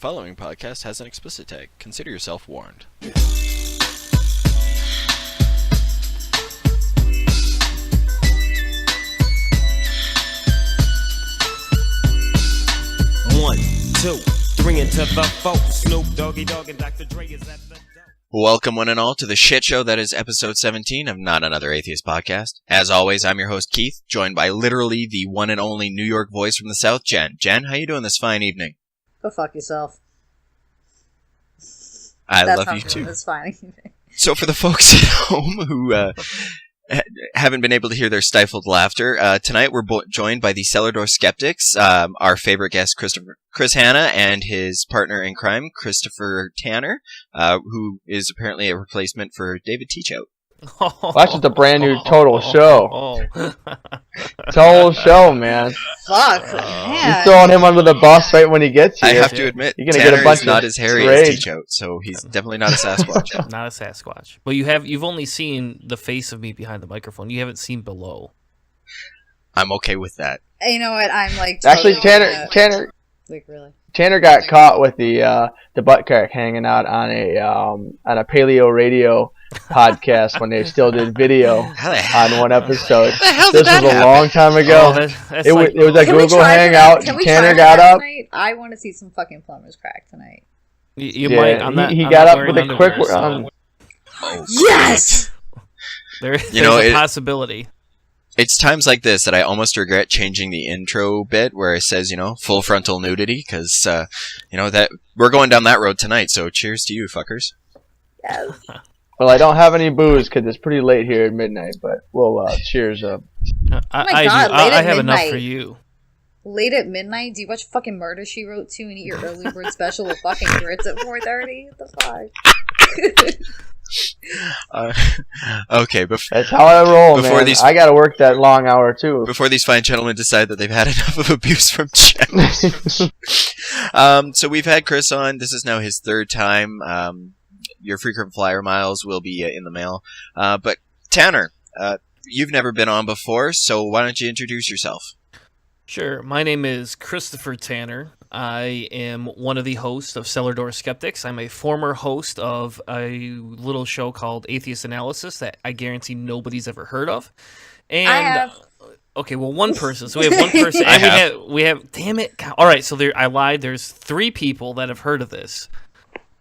following podcast has an explicit tag. Consider yourself warned. One, two, three into the four. Snoop Doggy Dogg and Dr. Dre is at the door. Welcome one and all to the shit show that is episode 17 of Not Another Atheist Podcast. As always, I'm your host Keith, joined by literally the one and only New York voice from the South, Jen. Jen, how you doing this fine evening? Go fuck yourself. I love you too. That's fine. So for the folks at home who haven't been able to hear their stifled laughter, tonight we're joined by the Cellar Door Skeptics, our favorite guest, Chris Hanna, and his partner in crime, Christopher Tanner, who is apparently a replacement for David Teachout. Well, that's just a brand new total show. Total show, man. Fuck. You're throwing him under the bus right when he gets here. I have to admit, You're gonna Tanner get a bunch is not of as hairy trade. as Teachout, so he's definitely not a Sasquatch. Not a Sasquatch. But you've only seen the face of me behind the microphone. You haven't seen below. I'm okay with that. You know what? I'm like Actually, totally Tanner like really. Tanner got caught with the butt crack hanging out on a paleo radio podcast when they still did video on one episode. This was a long time ago. It was a Google Hangout. Tanner got up. Tonight? I want to see some fucking plumbers crack tonight. You might. He got up with a quick. Yes. There's a possibility. It's times like this that I almost regret changing the intro bit where it says, full frontal nudity, because, that we're going down that road tonight, so cheers to you, fuckers. Yes. Well, I don't have any booze because it's pretty late here at midnight, but we'll cheers up. I have enough for you. Late at midnight? Do you watch fucking Murder, She Wrote 2 and eat your early bird special with fucking grits at 4:30? What the fuck? Okay, that's how I roll, man. I gotta work that long hour too. Before these fine gentlemen decide that they've had enough of abuse from Jen. So we've had Chris on. This is now his third time. Your frequent flyer miles will be in the mail. But Tanner, you've never been on before, so why don't you introduce yourself? Sure. My name is Christopher Tanner. I am one of the hosts of Cellar Door Skeptics. I'm a former host of a little show called Atheist Analysis that I guarantee nobody's ever heard of. And I have. Okay, well, one person. So we have one person, and we have. Damn it! All right, so I lied. There's 3 people that have heard of this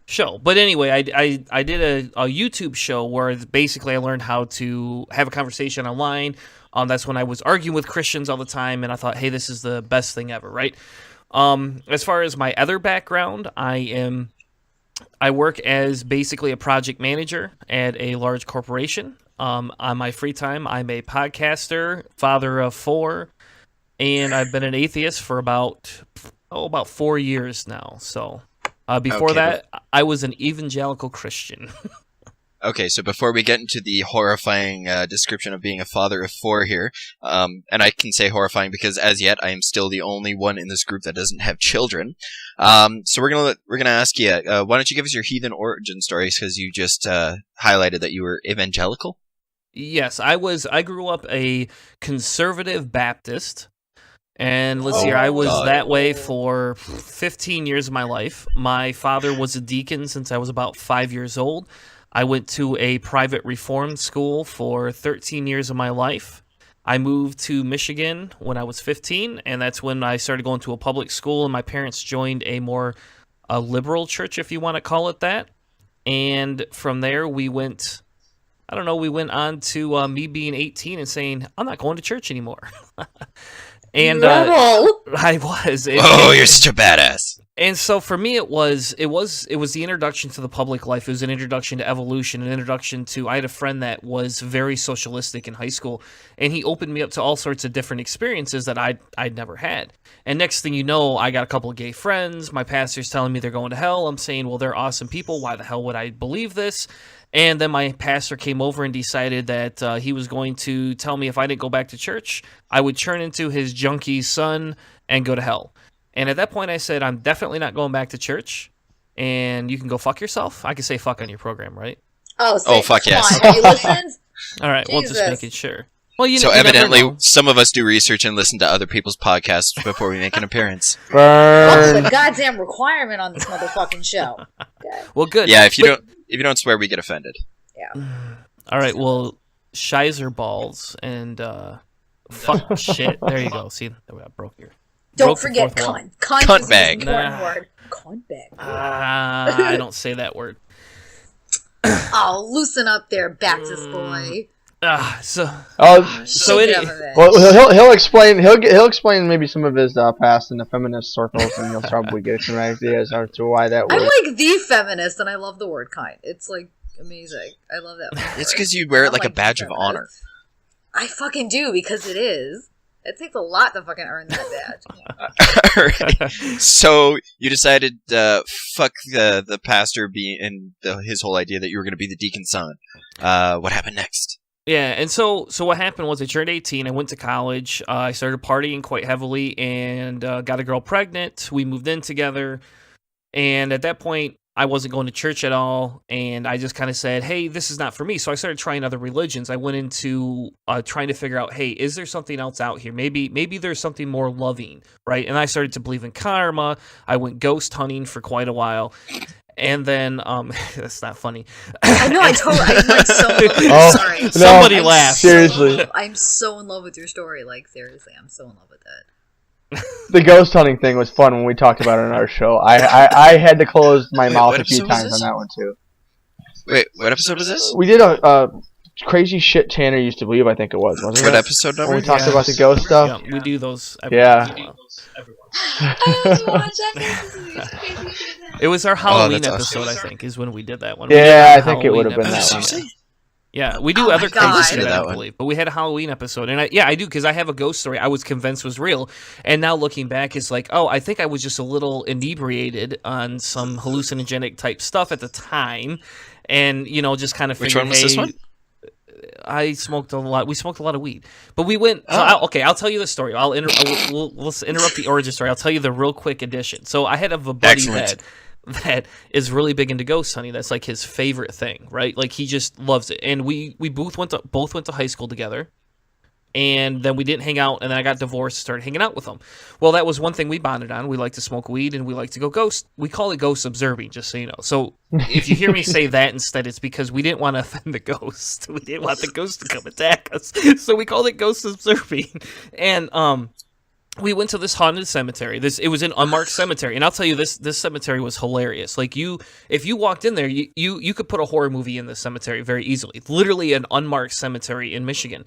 show. But anyway, I did a YouTube show where basically I learned how to have a conversation online. That's when I was arguing with Christians all the time, and I thought, hey, this is the best thing ever, right? As far as my other background, I work as basically a project manager at a large corporation. On my free time, I'm a podcaster, father of 4, and I've been an atheist for about 4 years now. So before that, I was an evangelical Christian. Okay, so before we get into the horrifying description of being a father of 4 here, and I can say horrifying because as yet I am still the only one in this group that doesn't have children. So we're gonna ask you, why don't you give us your heathen origin stories? Because you just highlighted that you were evangelical. Yes, I grew up a conservative Baptist, and let's see here, I was that way for 15 years of my life. My father was a deacon since I was about 5 years old. I went to a private reformed school for 13 years of my life. I moved to Michigan when I was 15, and that's when I started going to a public school, and my parents joined a more liberal church, if you want to call it that. And from there, we went on to me being 18 and saying, I'm not going to church anymore. And I was. You're such a badass. And so for me, it was the introduction to the public life. It was an introduction to evolution, an introduction to. I had a friend that was very socialistic in high school, and he opened me up to all sorts of different experiences that I'd never had. And next thing you know, I got a couple of gay friends. My pastor's telling me they're going to hell. I'm saying, well, they're awesome people. Why the hell would I believe this? And then my pastor came over and decided that he was going to tell me if I didn't go back to church, I would turn into his junkie son and go to hell. And at that point, I said, I'm definitely not going back to church, and you can go fuck yourself. I can say fuck on your program, right? Oh, fuck yes. On, have you listened? All right, Jesus. well, just making sure. Well, so evidently, some of us do research and listen to other people's podcasts before we make an appearance. That's a goddamn requirement on this motherfucking show. Okay. Well, good. Yeah, if you don't swear, we get offended. Yeah. All right. Well, Shizer balls and fuck shit. There you go. See, I broke here. Don't forget cunt. Cunt bag. Word. Cunt bag. I don't say that word. Oh, loosen up there, Baptist boy. So he'll explain maybe some of his past in the feminist circles, and you'll probably get some ideas as to why that was. I'm like the feminist, and I love the word kind. It's like amazing. I love that word. It's because you wear it like a badge of honor. I fucking do, because it is. It takes a lot to fucking earn that badge. Alright. So you decided, fuck the pastor and his whole idea that you were going to be the deacon's son. What happened next? Yeah, and so what happened was I turned 18, I went to college, I started partying quite heavily, and got a girl pregnant. We moved in together, and at that point, I wasn't going to church at all, and I just kind of said, hey, this is not for me. So I started trying other religions. I went into trying to figure out, hey, is there something else out here? Maybe there's something more loving, right? And I started to believe in karma. I went ghost hunting for quite a while. And then, that's not funny. I know, I'm like so in love with your Oh, story. no, Somebody laugh. Seriously. I'm so in love with your story. Like, seriously, I'm so in love with that. The ghost hunting thing was fun when we talked about it on our show. I had to close my mouth a few times on that one too. Wait, what episode was this? We did a crazy shit Tanner used to believe. I think it was. Wasn't What it? episode number? When we talked about the ghost stuff. Yeah, we do those. Yeah. It was our Halloween that's episode, awesome. I think, is when we did that one. Yeah, We did I think it would have been Halloween that episode. one. Yeah, we do Oh other my God. crazy shit, That I one. believe. But we had a Halloween episode. And I do, because I have a ghost story I was convinced was real. And now looking back, it's like, oh, I think I was just a little inebriated on some hallucinogenic type stuff at the time. And, just kind of figured, Which one was this one? I smoked a lot. We smoked a lot of weed, but we went. So I'll tell you the story. Let's interrupt the origin story. I'll tell you the real quick addition. So I had a buddy Excellent. that is really big into ghost hunting. That's like his favorite thing, right? Like he just loves it. And we both went to high school together. And then we didn't hang out, and then I got divorced and started hanging out with him. Well, that was one thing we bonded on. We like to smoke weed, and we like to go ghost. We call it ghost observing, just so you know. So if you hear me say that instead, it's because we didn't want to offend the ghost. We didn't want the ghost to come attack us. So we called it ghost observing. And we went to this haunted cemetery. It was an unmarked cemetery, and I'll tell you, this cemetery was hilarious. Like if you walked in there, you could put a horror movie in this cemetery very easily. It's literally an unmarked cemetery in Michigan,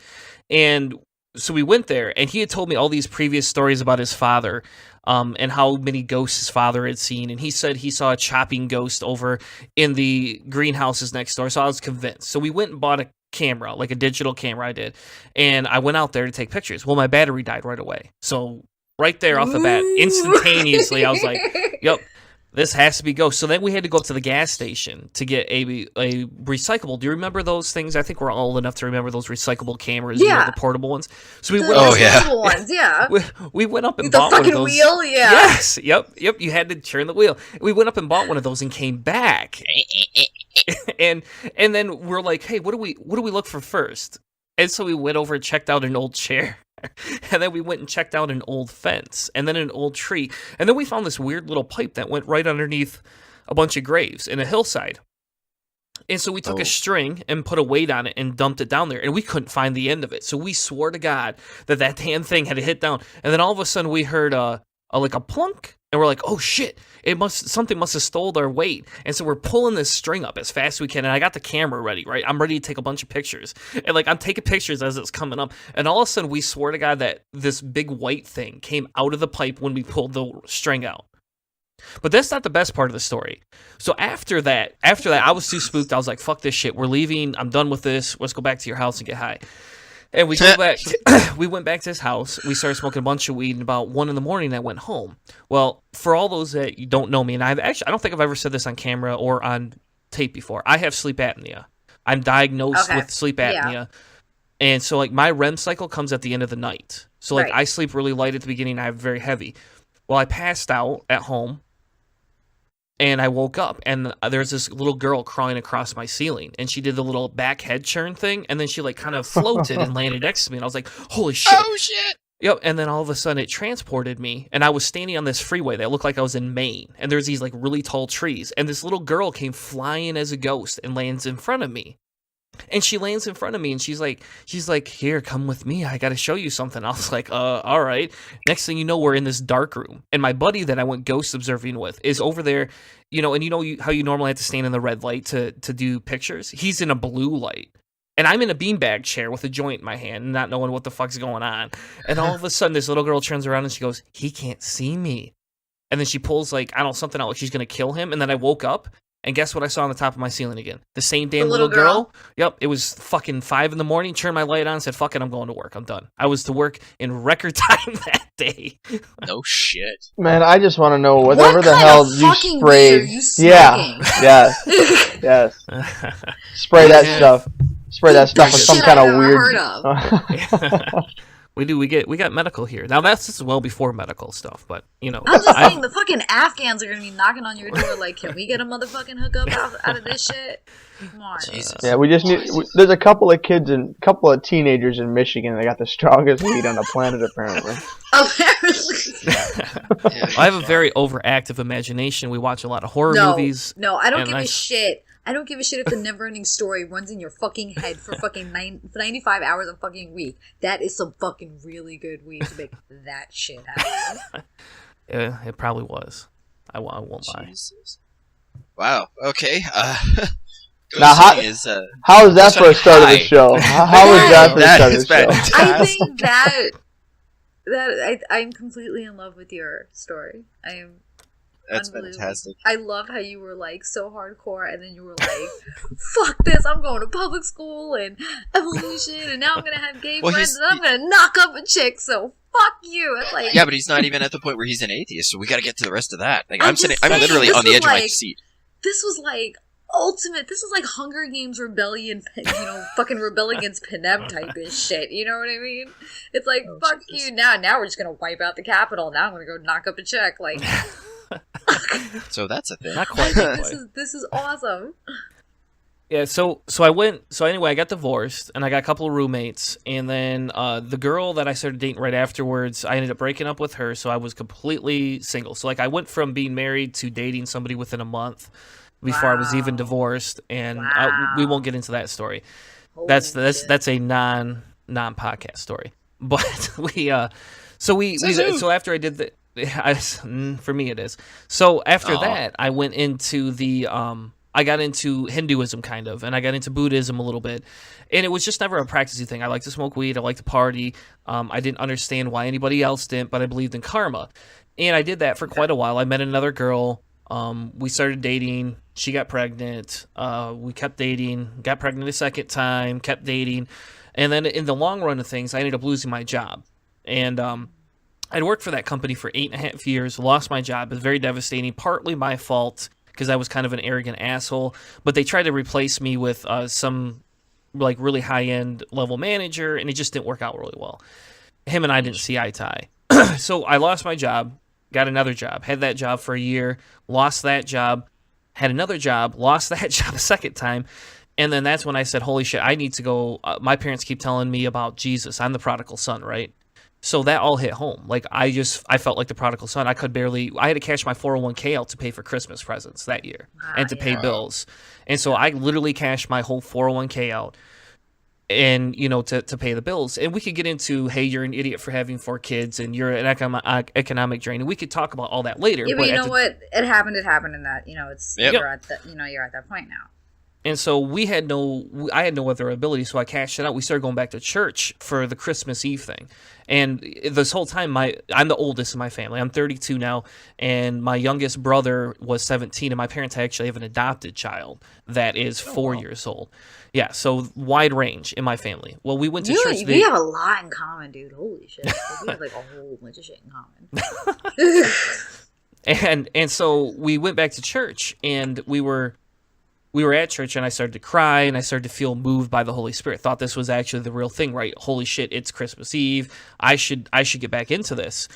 and so we went there, and he had told me all these previous stories about his father, and how many ghosts his father had seen, and he said he saw a chopping ghost over in the greenhouses next door. So I was convinced. So we went and bought a camera, like a digital camera. I did, and I went out there to take pictures. Well, my battery died right away, so right there off the bat, instantaneously, I was like, "Yep, this has to be ghost." So then we had to go up to the gas station to get a recyclable. Do you remember those things? I think we're all old enough to remember those recyclable cameras, Yeah. The portable ones. So we The went. recyclable ones, yeah. We went up and The bought one of fucking those. wheel, yeah. Yes, yep. You had to turn the wheel. We went up and bought one of those and came back, and then we're like, hey, what do we look for first? And so we went over and checked out an old chair, and then we went and checked out an old fence, and then an old tree, and then we found this weird little pipe that went right underneath a bunch of graves in a hillside. And so we took a string and put a weight on it and dumped it down there, and we couldn't find the end of it. So we swore to God that damn thing had to hit down. And then all of a sudden we heard like a plunk, and we're like, oh shit, something must have stole our weight. And so we're pulling this string up as fast as we can, and I got the camera ready, right? I'm ready to take a bunch of pictures. And like I'm taking pictures as it's coming up, and all of a sudden we swore to God that this big white thing came out of the pipe when we pulled the string out. But that's not the best part of the story. So after that, I was too spooked. I was like, fuck this shit. We're leaving. I'm done with this. Let's go back to your house and get high. And we go back. We went back to his house. We started smoking a bunch of weed. And about 1 a.m, I went home. Well, for all those that you don't know me, and I don't think I've ever said this on camera or on tape before. I have sleep apnea. I'm diagnosed with sleep apnea. Yeah. And so like my REM cycle comes at the end of the night. So like Right. I sleep really light at the beginning. I have very heavy. Well, I passed out at home. And I woke up, and there's this little girl crawling across my ceiling, and she did the little back head churn thing, and then she like kind of floated and landed next to me, and I was like, holy shit. Oh, shit. Yep, and then all of a sudden it transported me, and I was standing on this freeway that looked like I was in Maine, and there's these like really tall trees, and this little girl came flying as a ghost and lands in front of me. And she lands in front of me, and she's like, here, come with me. I got to show you something. I was like, all right. Next thing you know, we're in this dark room. And my buddy that I went ghost observing with is over there, and how you normally have to stand in the red light to do pictures? He's in a blue light. And I'm in a beanbag chair with a joint in my hand, not knowing what the fuck's going on. And all of a sudden, this little girl turns around, and she goes, he can't see me. And then she pulls, like, I don't know, something out, like she's going to kill him. And then I woke up. And guess what I saw on the top of my ceiling again? The same damn little girl. Yep, it was fucking 5 in the morning. Turned my light on and said, fuck it, I'm going to work. I'm done. I was to work in record time that day. No shit. Man, I just want to know whatever the hell you sprayed. Yes. Spray that stuff. Spray that stuff with some kind of weird... We got medical here. Now that's just well before medical stuff, but I'm just saying the fucking Afghans are gonna be knocking on your door like, can we get a motherfucking hookup out of this shit? Come on. Jesus. Yeah, we just need. There's a couple of teenagers in Michigan that got the strongest weed on the planet, apparently. I have a very overactive imagination. We watch a lot of horror movies. No, I don't give a shit. I don't give a shit if the never-ending story runs in your fucking head for fucking 95 hours a fucking week. That is some fucking really good weed to make that shit happen. Yeah, it probably was. I won't lie. Wow. Okay. Now, how is that for a start of the show? How is that for a start of the show? I think that I'm completely in love with your story. I am. That's fantastic. I love how you were like so hardcore, and then you were like, "Fuck this! I'm going to public school and evolution, and now I'm gonna have gay friends, and I'm gonna knock up a chick." So fuck you. It's like, yeah, but he's not even at the point where he's an atheist, so we got to get to the rest of that. Like, I'm literally on the edge of my seat. This was like ultimate. This was like Hunger Games rebellion. Fucking rebel against Panem type of shit. You know what I mean? It's like, fuck you. Now we're just gonna wipe out the Capitol. Now I'm gonna go knock up a chick. Like. So that's a thing. Not quite. This is awesome. Yeah, so anyway, I got divorced, and I got a couple of roommates, and then the girl that I started dating right afterwards, I ended up breaking up with her, so I was completely single. So like I went from being married to dating somebody within a month before I was even divorced, and we won't get into that story. That's a non-podcast story. But so after I did that. For me it is. So after that, I went into I got into Hinduism kind of, and I got into Buddhism a little bit, and it was just never a practicing thing. I like to smoke weed, I like to party. I didn't understand why anybody else didn't, but I believed in karma, and I did that for quite a while. I met another girl. We started dating. She got pregnant. We kept dating. Got pregnant a second time. Kept dating, and then in the long run of things, I ended up losing my job, and I'd worked for that company for 8.5 years, lost my job. It was very devastating, partly my fault because I was kind of an arrogant asshole, but they tried to replace me with some like really high-end level manager, and it just didn't work out really well. Him and I didn't see eye to eye. So I lost my job, got another job, had that job for a year, lost that job, had another job, lost that job a second time, and then that's when I said, holy shit, I need to go. My parents keep telling me about Jesus. I'm the prodigal son, right? So that all hit home. Like I felt like the prodigal son. I had to cash my 401k out to pay for Christmas presents that year and to pay bills. And so I literally cashed my whole 401k out and, to pay the bills. And we could get into, hey, you're an idiot for having 4 kids and you're an economic drain. And we could talk about all that later. Yeah, but you know what? It happened in that, it's, you're at that point now. And so I had no other ability, so I cashed it out. We started going back to church for the Christmas Eve thing. And this whole time, I'm the oldest in my family. I'm 32 now, and my youngest brother was 17, and my parents actually have an adopted child that is 4 years old. Yeah, so wide range in my family. Well, we went to church. We have a lot in common, dude. Holy shit. We have like a whole bunch of shit in common. And so we went back to church, and we were at church, and I started to cry, and I started to feel moved by the Holy Spirit. Thought this was actually the real thing, right? Holy shit, it's Christmas Eve. I should get back into this.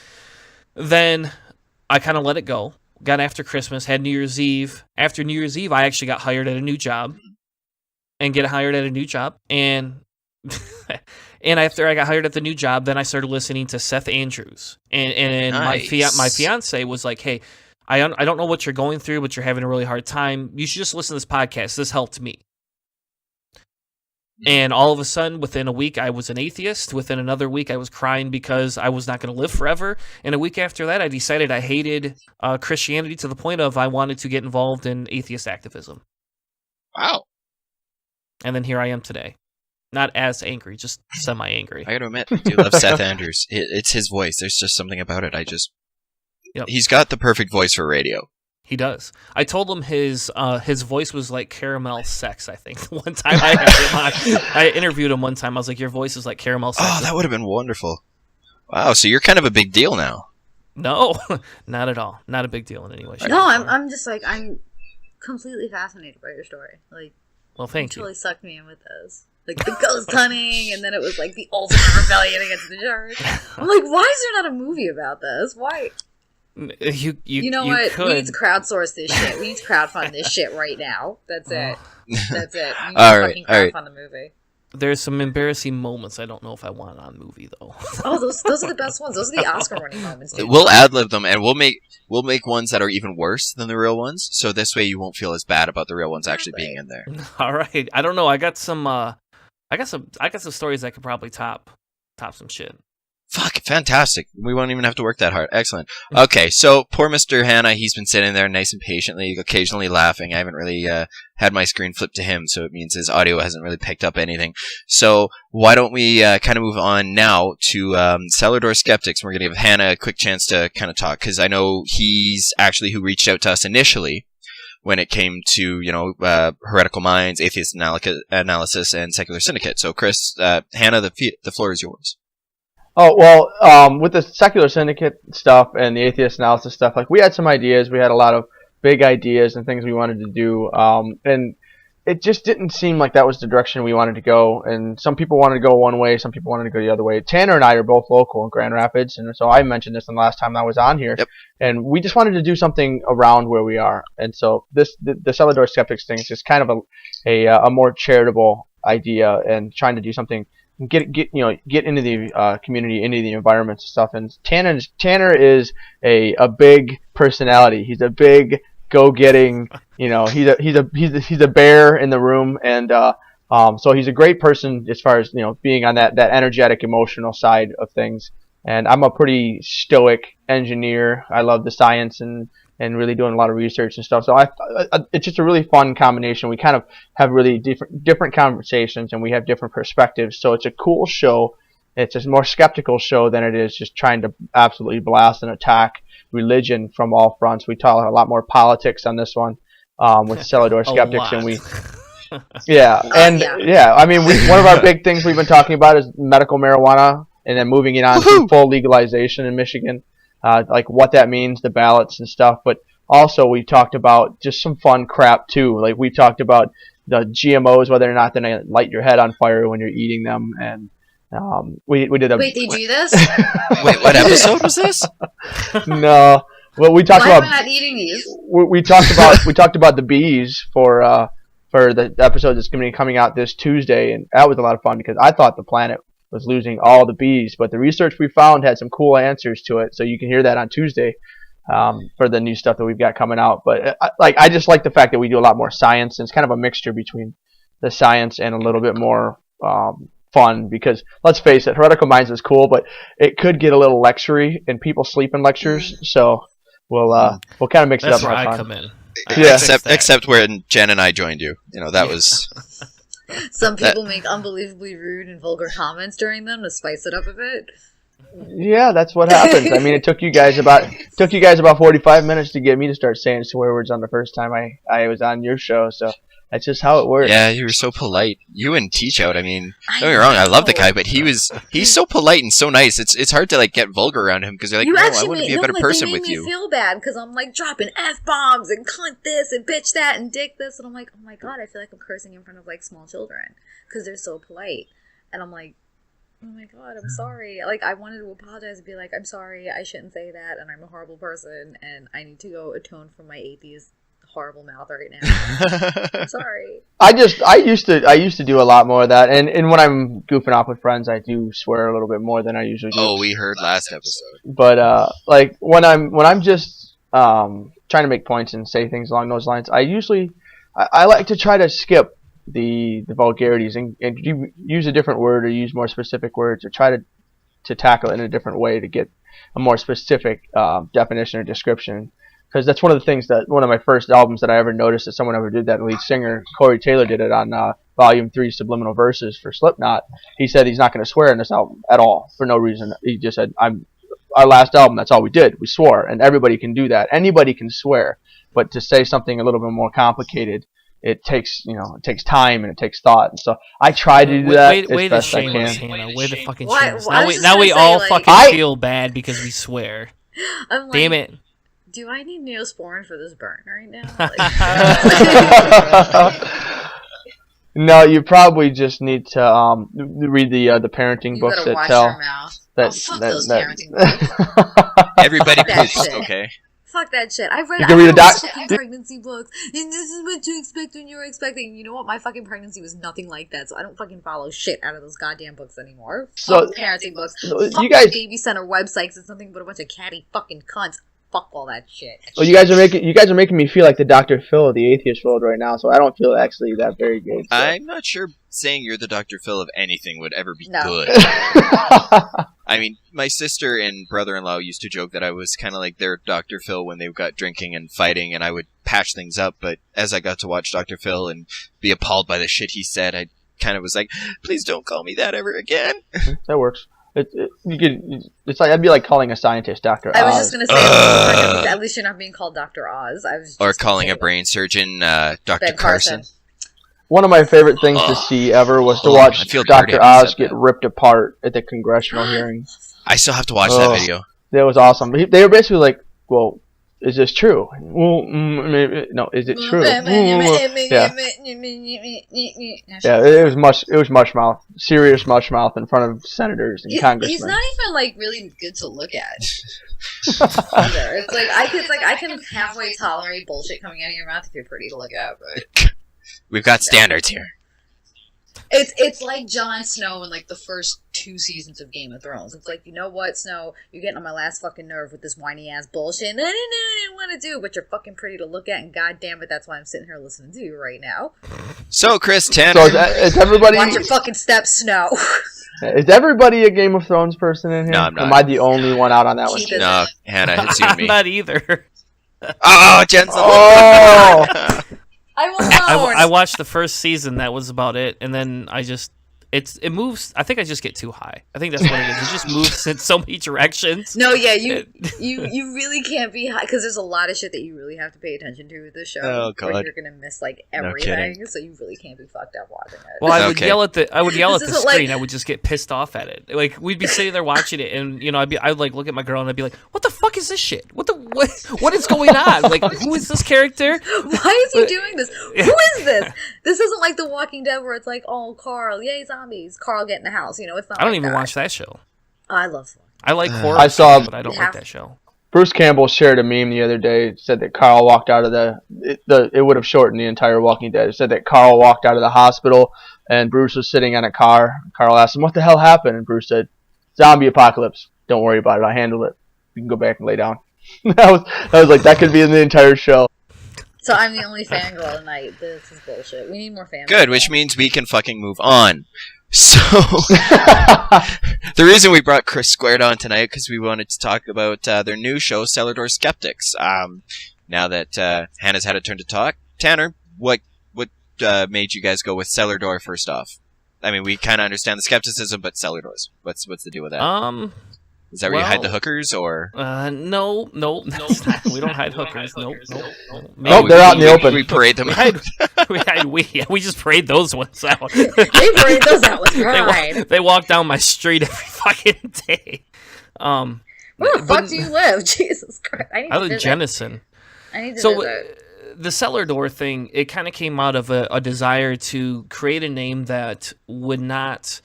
Then I kind of let it go. got after Christmas, had New Year's Eve. After New Year's Eve, I actually got hired at a new job. And and after I got hired at the new job, then I started listening to Seth Andrews. And Nice. my fiance was like, hey, I don't know what you're going through, but you're having a really hard time. You should just listen to this podcast. This helped me. And all of a sudden, within a week, I was an atheist. Within another week, I was crying because I was not going to live forever. And a week after that, I decided I hated Christianity to the point of I wanted to get involved in atheist activism. Wow. And then here I am today. Not as angry, just semi-angry. I gotta admit, I do love Seth Andrews. It's his voice. There's just something about it. He's got the perfect voice for radio. He does. I told him his voice was like caramel sex, I think. One time I had him on. I interviewed him one time. I was like, your voice is like caramel sex. Oh, that would have been wonderful. Wow, so you're kind of a big deal now. No, not at all. Not a big deal in any way. No, I'm just like, I'm completely fascinated by your story. Like, well, thank you. Totally sucked me in with this. Like the ghost hunting, and then it was like the ultimate rebellion against the church. I'm like, why is there not a movie about this? Why? You know what? Could. We need to crowdsource this shit. We need to crowdfund this shit right now. That's it. That's it. We need All to right, fucking all right. crowdfund the movie. There's some embarrassing moments I don't know if I want on movie though. Oh, those are the best ones. Those are the Oscar-winning moments. Dude. We'll ad-lib them, and we'll make ones that are even worse than the real ones. So this way, you won't feel as bad about the real ones actually being in there. All right. I don't know. I got some stories that could probably top some shit. Fuck, fantastic. We won't even have to work that hard. Excellent. Okay, so poor Mr. Hanna, he's been sitting there nice and patiently, occasionally laughing. I haven't really had my screen flipped to him, so it means his audio hasn't really picked up anything. So why don't we kind of move on now to Cellar Door Skeptics. We're going to give Hanna a quick chance to kind of talk, because I know he's actually who reached out to us initially when it came to, Heretical Minds, Atheist Analysis, and Secular Syndicate. So Chris, Hanna, the floor is yours. Oh, well, with the Secular Syndicate stuff and the Atheist Analysis stuff, like, we had some ideas. We had a lot of big ideas and things we wanted to do, and it just didn't seem like that was the direction we wanted to go. And some people wanted to go one way, some people wanted to go the other way. Tanner and I are both local in Grand Rapids, and so I mentioned this the last time I was on here. Yep. And we just wanted to do something around where we are. And so the Cellar Door Skeptics thing is just kind of a more charitable idea, and trying to do something. Get into the community, into the environments and stuff. And Tanner is a big personality. He's a big go-getting. He's a bear in the room, and so he's a great person as far as being on that energetic, emotional side of things. And I'm a pretty stoic engineer. I love the science and really doing a lot of research and stuff. So it's just a really fun combination. We kind of have really different conversations, and we have different perspectives. So it's a cool show. It's a more skeptical show than it is just trying to absolutely blast and attack religion from all fronts. We talk a lot more politics on this one with Cellar Door Skeptics, and we. Yeah, and I mean, one of our big things we've been talking about is medical marijuana, and then moving it on to full legalization in Michigan. Like what that means, the ballots and stuff. But also we talked about just some fun crap too. Like we talked about the GMOs, whether or not they're going to light your head on fire when you're eating them. And we did a... Wait, they do this? Wait, what episode was this? No. Well, we talked about... Why am I not eating these? We talked about the bees for the episode that's going to be coming out this Tuesday. And that was a lot of fun because I thought the planet was losing all the bees, but the research we found had some cool answers to it, so you can hear that on Tuesday for the new stuff that we've got coming out. But I just like the fact that we do a lot more science, and it's kind of a mixture between the science and a little bit more fun, because let's face it, Heretical Minds is cool, but it could get a little lectury, and people sleep in lectures, so we'll kind of mix That's it up. That's where more I fun. come in. Yeah, except when Jen and I joined you. That was... Some people make unbelievably rude and vulgar comments during them to spice it up a bit. Yeah, that's what happens. I mean, it took you guys about 45 minutes to get me to start saying swear words on the first time I was on your show, so that's just how it works. Yeah, you were so polite. You and Teach Out, I mean, don't get me wrong, I love the guy, but he's so polite and so nice. It's hard to get vulgar around him because you're like, I want to be a better person with you. They made me feel bad because I'm dropping F-bombs and cunt this and bitch that and dick this, and I'm like, oh my god, I feel like I'm cursing in front of small children because they're so polite, and I'm like, oh my god, I'm sorry. Like, I wanted to apologize and be like, I'm sorry, I shouldn't say that, and I'm a horrible person, and I need to go atone from my atheist horrible mouth right now. I'm sorry. I used to do a lot more of that, and when I'm goofing off with friends, I do swear a little bit more than I usually do. Oh, we heard last episode. But like when I'm just trying to make points and say things along those lines, I like to try to skip the vulgarities and use a different word or use more specific words or try to tackle it in a different way to get a more specific definition or description. Because that's one of the things that one of my first albums that I ever noticed that someone ever did that. The lead singer Corey Taylor did it on Volume 3 Subliminal Verses for Slipknot. He said he's not going to swear in this album at all for no reason. He just said, our last album, that's all we did. We swore, and everybody can do that. Anybody can swear, but to say something a little bit more complicated, it takes time and it takes thought. And so I try to do that as best I can. Hannah. Way to fucking What? shame. Now we all fucking feel bad because we swear. I'm like, damn it. Do I need Neosporin for this burn right now? No, you probably just need to read the parenting books that watch tell your mouth. Those parenting books. Everybody Fuck that poops, shit. okay? Fuck that shit. I've read fucking pregnancy books, and this is what to expect when you're expecting. You know what? My fucking pregnancy was nothing like that, so I don't fucking follow shit out of those goddamn books anymore. Fuck parenting books. Fuck you guys, baby center websites. It's nothing but a bunch of catty fucking cunts. Fuck all that shit. Well, you guys are making me feel like the Dr. Phil of the atheist world right now, so I don't feel actually that very good. So. I'm not sure saying you're the Dr. Phil of anything would ever be No. good. I mean, my sister and brother-in-law used to joke that I was kind of like their Dr. Phil when they got drinking and fighting, and I would patch things up, but as I got to watch Dr. Phil and be appalled by the shit he said, I kind of was like, please don't call me that ever again. That works. It's like, that'd be like calling a scientist Dr. Oz. I was just gonna say, at least you're not being called Dr. Oz. Or calling a brain surgeon Dr. Carson. One of my favorite things to see ever was to watch Dr. Oz get ripped apart at the congressional hearing. I still have to watch that video. That was awesome. They were basically like, well, is this true? Well, maybe, no, is it true? Yeah, it was mush mouth, serious mush mouth in front of senators and congressmen. He's not even like really good to look at. It's like I can halfway tolerate bullshit coming out of your mouth if you're pretty to look at, but we've got standards here. It's like Jon Snow in like the first 2 seasons of Game of Thrones. It's like, you know what, Snow, you're getting on my last fucking nerve with this whiny ass bullshit. And I didn't want to do, but you're fucking pretty to look at, and goddamn it, that's why I'm sitting here listening to you right now. So, Chris, Tanner, is everybody? Watch your fucking steps, Snow. Is everybody a Game of Thrones person in here? No, I'm not. Am I the only one out on that one? No, Hannah, it's you and me. I'm not either. Oh, Jensen. Oh. I'm alone. I watched the first season. That was about it, and then it moves. I think I just get too high. I think that's what it is. It just moves in so many directions. No, yeah, you really can't be high because there's a lot of shit that you really have to pay attention to with this show. Oh God, where you're gonna miss like everything, so you really can't be fucked up watching it. Well, I would yell at the screen. Like, I would just get pissed off at it. Like we'd be sitting there watching it, and I'd like look at my girl and I'd be like, "What the fuck is this shit? What is going on? Like, who is this character? Why is he doing this? Who is this? This isn't like The Walking Dead where it's like, oh, Carl, yay zombies, Carl get in the house. It's not. I don't even watch that show. I love. I like horror. But I don't like that show. Bruce Campbell shared a meme the other day. It said that Carl walked out of it would have shortened the entire Walking Dead. It said that Carl walked out of the hospital and Bruce was sitting in a car. Carl asked him, "What the hell happened?" And Bruce said, "Zombie apocalypse. Don't worry about it. I handled it. You can go back and lay down." that was like, that could be in the entire show. So I'm the only fangirl tonight. This is bullshit. We need more fangirls. Good, which means we can fucking move on. So, the reason we brought Chris Squared on tonight because we wanted to talk about their new show, Cellar Door Skeptics. Now that Hannah's had a turn to talk, Tanner, what made you guys go with Cellar Door first off? I mean, we kind of understand the skepticism, but Cellar Doors, what's the deal with that? Is that where you hide the hookers, or? No, we don't hide hookers. Nope. Nope, they're out in the open. We parade them. We just parade those ones out. We parade those out with pride. They walk down my street every fucking day. Where the fuck do you live? Jesus Christ! I live in Jennison. I need to visit. The Cellar Door thing, it kind of came out of a desire to create a name that would not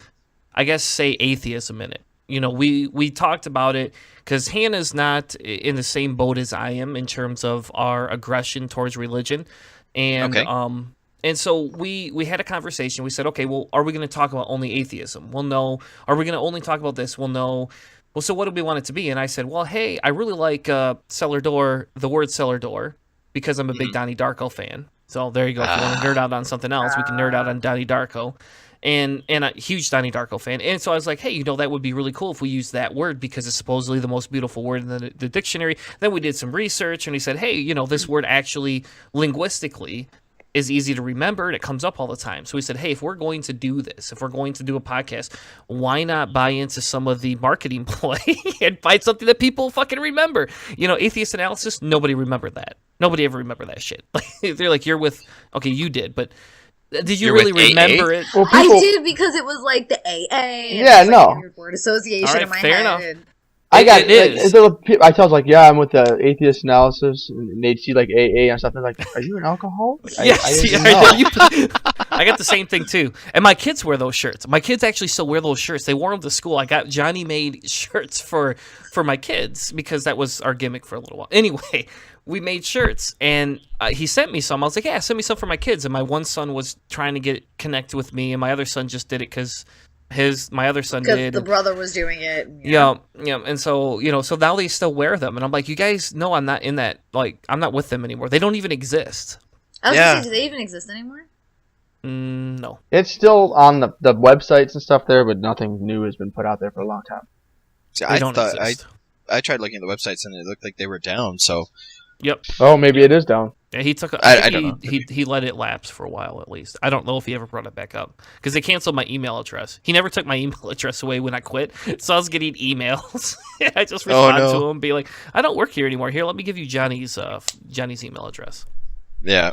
I guess, say atheism in it. You know, we talked about it because Hannah's not in the same boat as I am in terms of our aggression towards religion, and and so we had a conversation. We said, okay, well, are we going to talk about only atheism? Well, no. Are we going to only talk about this? Well, no. Well, so what do we want it to be? And I said, well, hey, I really like Cellar Door, the word Cellar Door, because I'm a big Donnie Darko fan. So there you go. If you want to nerd out on something else, we can nerd out on Donnie Darko. And a huge Donnie Darko fan. And so I was like, hey, you know, that would be really cool if we used that word because it's supposedly the most beautiful word in the dictionary. Then we did some research, and he said, hey, you know, this word actually linguistically is easy to remember, and it comes up all the time. So we said, hey, if we're going to do this, if we're going to do a podcast, why not buy into some of the marketing play and find something that people fucking remember? You know, atheist analysis, nobody remembered that. Nobody ever remembered that shit. They're like, you're with, okay, you did, but did you really remember it? Well, I did because it was like the AA. Yeah, no. Like weird word association All right, in my fair head. enough. I got. It is. I tell like, yeah, I'm with the atheist analysis, and they'd see like AA and stuff. They're like, are you an alcoholic? Yes, I got the same thing too. And my kids wear those shirts. My kids actually still wear those shirts. They wore them to school. I got Johnny made shirts for my kids because that was our gimmick for a little while. Anyway, we made shirts, and he sent me some. I was like, yeah, send me some for my kids. And my one son was trying to connect with me, and my other son just did it because my other son did. Because the brother was doing it. Yeah, and so, you know, so now they still wear them. And I'm like, you guys know I'm not in that, like, I'm not with them anymore. They don't even exist. I was gonna say, do they even exist anymore? No. It's still on the websites and stuff there, but nothing new has been put out there for a long time. See, They don't I exist. I tried looking at the websites and it looked like they were down. So Yep. Oh, maybe it is down. Yeah, he took. I don't know. He let it lapse for a while at least. I don't know if he ever brought it back up because they canceled my email address. He never took my email address away when I quit, so I was getting emails. I just responded to him, be like, "I don't work here anymore. Here, let me give you Johnny's email address." Yeah.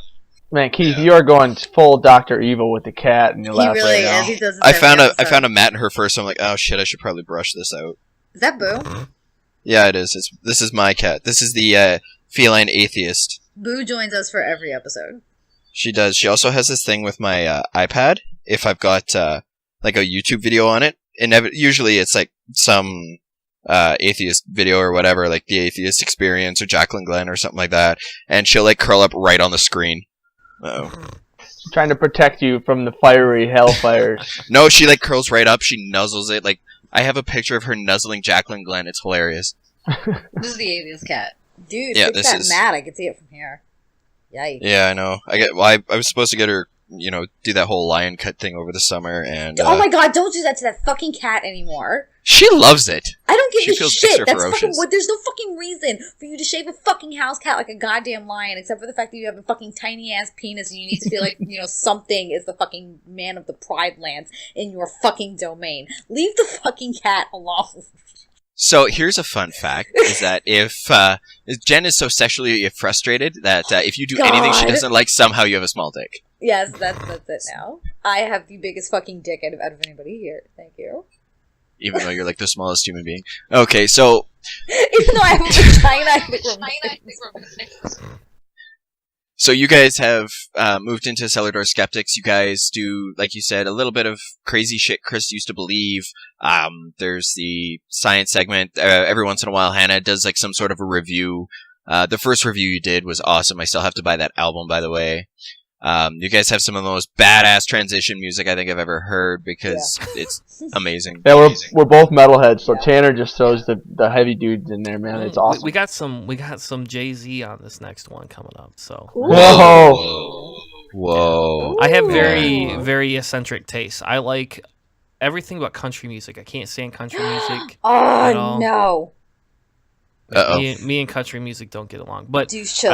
Man, Keith, you are going full Dr. Evil with the cat, and you He laugh really right now. is. He does. I found a mat in her first. So I'm like, oh shit, I should probably brush this out. Is that Boo? Yeah, it is. This is my cat. This is the feline atheist. Boo joins us for every episode. She does. She also has this thing with my iPad. If I've got like a YouTube video on it, and usually it's like some atheist video or whatever, like the Atheist Experience or Jacqueline Glenn or something like that, and she'll like curl up right on the screen. Trying to protect you from the fiery hellfires. No, she like curls right up. She nuzzles it. Like I have a picture of her nuzzling Jacqueline Glenn. It's hilarious. This is the atheist cat. Dude, Yeah, fix this that is- mat. I can see it from here. Yikes. Yeah, I know. I was supposed to get her, you know, do that whole lion cut thing over the summer, and Oh my god, don't do that to that fucking cat anymore. she loves it. I don't give She a feels shit. extra That's fucking ferocious. what. There's no fucking reason for you to shave a fucking house cat like a goddamn lion, except for the fact that you have a fucking tiny ass penis and you need to feel like, you know, something is the fucking man of the Pride Lands in your fucking domain. Leave the fucking cat alone. So here's a fun fact: is that if Jen is so sexually frustrated that if you do anything she God. doesn't like, somehow you have a small dick. Yes, that's it now. I have the biggest fucking dick out of anybody here. Thank you. Even though you're like the smallest human being. Okay, so Even though I have a vagina, I think So you guys have moved into Cellar Door Skeptics. You guys do, like you said, a little bit of crazy shit Chris used to believe. There's the science segment. Every once in a while, Hannah does like some sort of a review. The first review you did was awesome. I still have to buy that album, by the way. You guys have some of the most badass transition music I think I've ever heard because it's amazing. Yeah, we're both metalheads, so Tanner just throws the heavy dudes in there, man. It's awesome. We got some Jay-Z on this next one coming up. So Whoa. I have very eccentric tastes. I like everything but country music. I can't stand country music. at Oh all. no. Uh-oh. Me and country music don't get along. But Douche chills.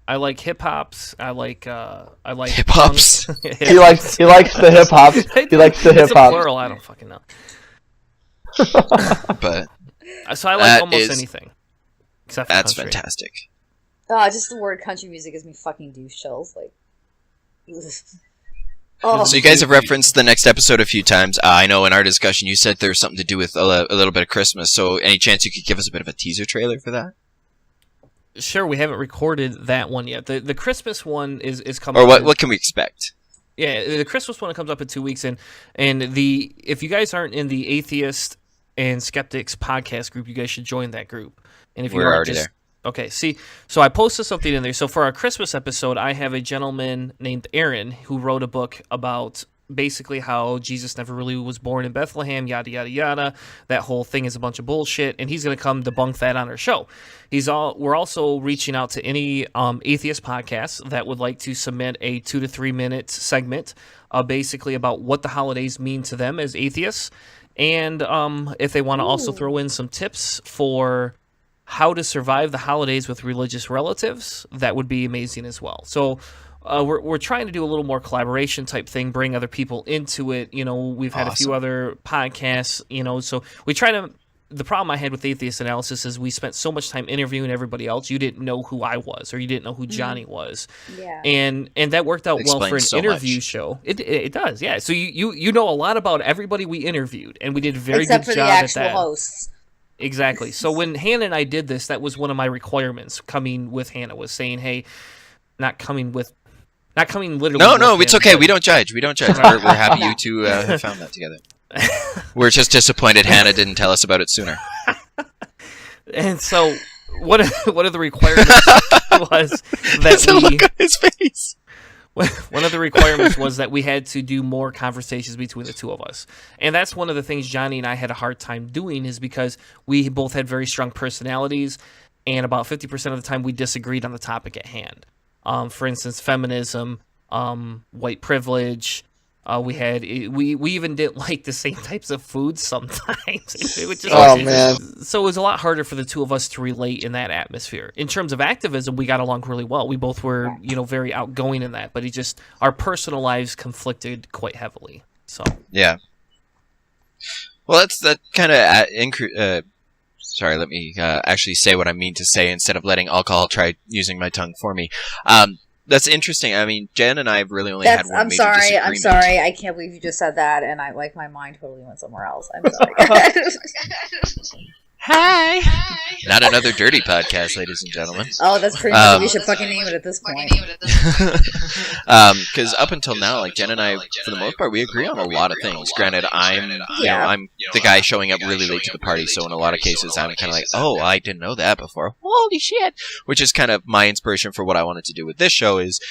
I like hip hops. I like Hip hops? He likes the hip hops. He likes the hip It's a hops. plural. I don't fucking know. But So I like That almost is- anything except for that's country. fantastic. Just the word country music gives me fucking douche chills. Like, ugh. Oh, So you guys have referenced the next episode a few times. I know in our discussion you said there was something to do with a little bit of Christmas. So any chance you could give us a bit of a teaser trailer for that? Sure, we haven't recorded that one yet. The Christmas one is coming. Or what can we expect? Yeah, the Christmas one comes up in 2 weeks, and if you guys aren't in the Atheist and Skeptics podcast group, you guys should join that group. And if We're you're already there. Okay, see, so I posted something in there. So for our Christmas episode, I have a gentleman named Aaron who wrote a book about basically how Jesus never really was born in Bethlehem, yada, yada, yada. That whole thing is a bunch of bullshit, and he's going to come debunk that on our show. We're also reaching out to any atheist podcasts that would like to submit a 2 to 3 minute segment basically about what the holidays mean to them as atheists, and if they want to also throw in some tips for how to survive the holidays with religious relatives, that would be amazing as well. So we're trying to do a little more collaboration type thing, bring other people into it. You know, we've had a few other podcasts, you know, so we try to. The problem I had with Atheist Analysis is we spent so much time interviewing everybody else. You didn't know who I was, or you didn't know who Johnny was. Yeah. And that worked out well for an interview show. It does, yeah. So you know a lot about everybody we interviewed, and we did a very good job at that. Except for the actual hosts. Exactly. So when Hannah and I did this, that was one of my requirements. Coming with Hannah was saying, "Hey, not coming literally." No, it's okay. We don't judge. We're happy you two have found that together. We're just disappointed Hannah didn't tell us about it sooner. And so, one of the requirements was that look on his face. One of the requirements was that we had to do more conversations between the two of us. And that's one of the things Johnny and I had a hard time doing, is because we both had very strong personalities, and about 50% of the time we disagreed on the topic at hand. For instance, feminism, white privilege. We even didn't like the same types of food sometimes. Man. So it was a lot harder for the two of us to relate in that atmosphere. In terms of activism, we got along really well. We both were, very outgoing in that, but our personal lives conflicted quite heavily. So yeah. Well, that kind of sorry, let me actually say what I mean to say instead of letting alcohol try using my tongue for me. That's interesting. I mean, Jen and I have really only had one major disagreement. I'm sorry. I can't believe you just said that, and my mind totally went somewhere else. I'm sorry. Hi. Not another dirty podcast, ladies and gentlemen. Oh, that's pretty much what we should fucking name it at this point. Because up until now, like, Jen and I, for the most part, we agree on a lot of things. Granted, I'm the guy showing up really late to the party, so in a lot of cases, I'm kind of like, oh, I didn't know that before. Holy shit! Which is kind of my inspiration for what I wanted to do with this show is,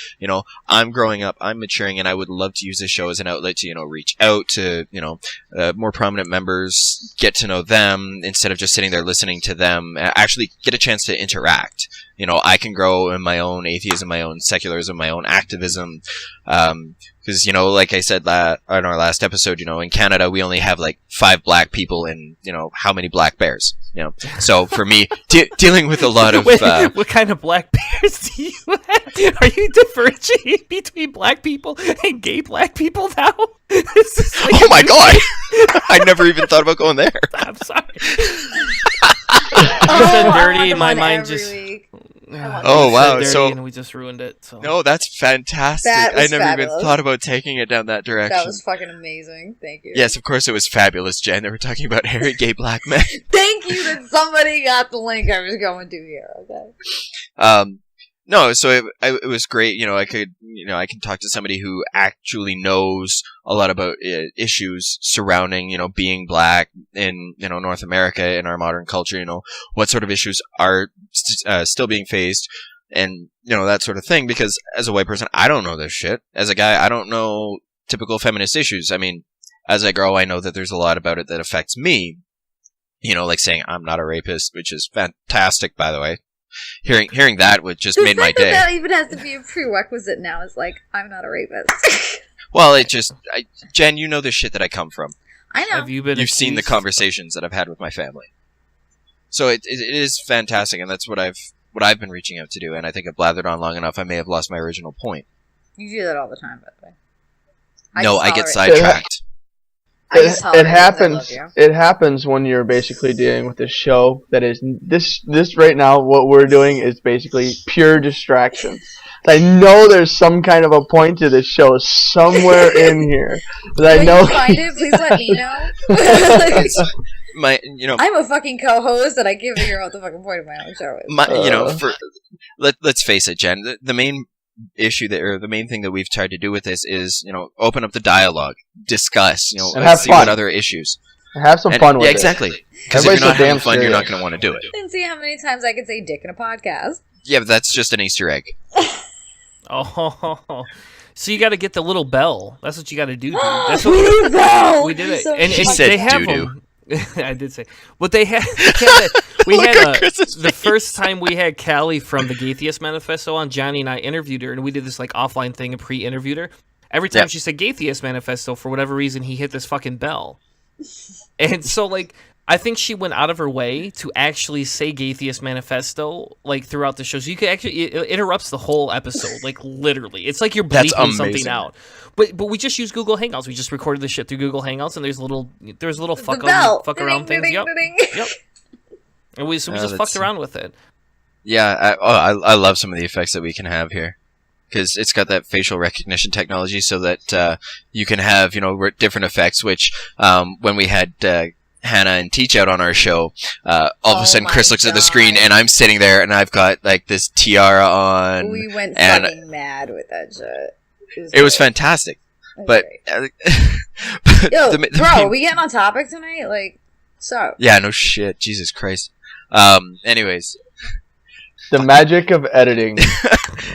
I'm growing up, I'm maturing, and I would love to use this show as an outlet to, reach out to, more prominent members, get to know them, instead of just sitting there listening to them, actually get a chance to interact. I can grow in my own atheism, my own secularism, my own activism. Because, like I said on our last episode, in Canada, we only have like 5 black people and, how many black bears, So for me, dealing with a lot of... what kind of black bears do you have? Are you differentiating between black people and gay black people now? Oh my god! I never even thought about going there. I'm sorry. You said dirty, my mind just... Oh wow! So and we just ruined it. So. No, that's fantastic. I never even thought about taking it down that direction. That was fucking amazing. Thank you. Yes, of course it was fabulous, Jen. They were talking about hairy gay black men. Thank you that somebody got the link I was going to here. Okay. No, so it was great. I can talk to somebody who actually knows a lot about issues surrounding, being black in, North America in our modern culture. What sort of issues are still being faced, and that sort of thing. Because as a white person, I don't know this shit. As a guy, I don't know typical feminist issues. I mean, as I grow, I know that there's a lot about it that affects me. Like saying I'm not a rapist, which is fantastic, by the way. Hearing that would just made my day. That even has to be a prerequisite now. It's like, I'm not a rapist. Well, Jen, you know the shit that I come from. I know. You've seen the conversations that I've had with my family. So it is fantastic, and that's what I've been reaching out to do. And I think I've blathered on long enough. I may have lost my original point. You do that all the time, by the way. I get sidetracked. It happens. It happens when you're basically dealing with a show that is this right now. What we're doing is basically pure distraction. I know there's some kind of a point to this show somewhere in here. But I know. When you find it, please let me know. I'm a fucking co-host, and I can't figure out what the fucking point of my own show is. Let's face it, Jen. The main issue that, or the main thing that we've tried to do with this is, open up the dialogue, discuss, and have see fun. what other issues. Have some fun with it. Yeah, exactly. Because if you're not having fun, you're not going to want to do it. And see how many times I can say dick in a podcast. Yeah, but that's just an Easter egg. Oh, so you got to get the little bell. That's what you got to do, dude. That's We need a bell! We did it. So And He said they have doo-doo. them. I did say, but they had. The first time we had Callie from the Gatheist Manifesto on, Johnny and I interviewed her, and we did this like offline thing and pre-interviewed her. Every time she said Gatheist Manifesto, for whatever reason, he hit this fucking bell, and so like I think she went out of her way to actually say Gatheist Manifesto like throughout the show. So you could actually it interrupts the whole episode, like literally. It's like you're bleeping something out. But we just use Google Hangouts. We just recorded the shit through Google Hangouts, and there's little fuck around things. Yep. And we just fucked around with it. Yeah, I love some of the effects that we can have here. Because it's got that facial recognition technology so that you can have, different effects, which when we had Hannah and Teach out on our show, all of a sudden Chris looks at the screen and I'm sitting there and I've got like this tiara on. We went fucking mad with that shit. It was fantastic. But, yo, bro, are we getting on topic tonight? Like, so. Yeah, no shit. Jesus Christ. Anyways. The magic of editing.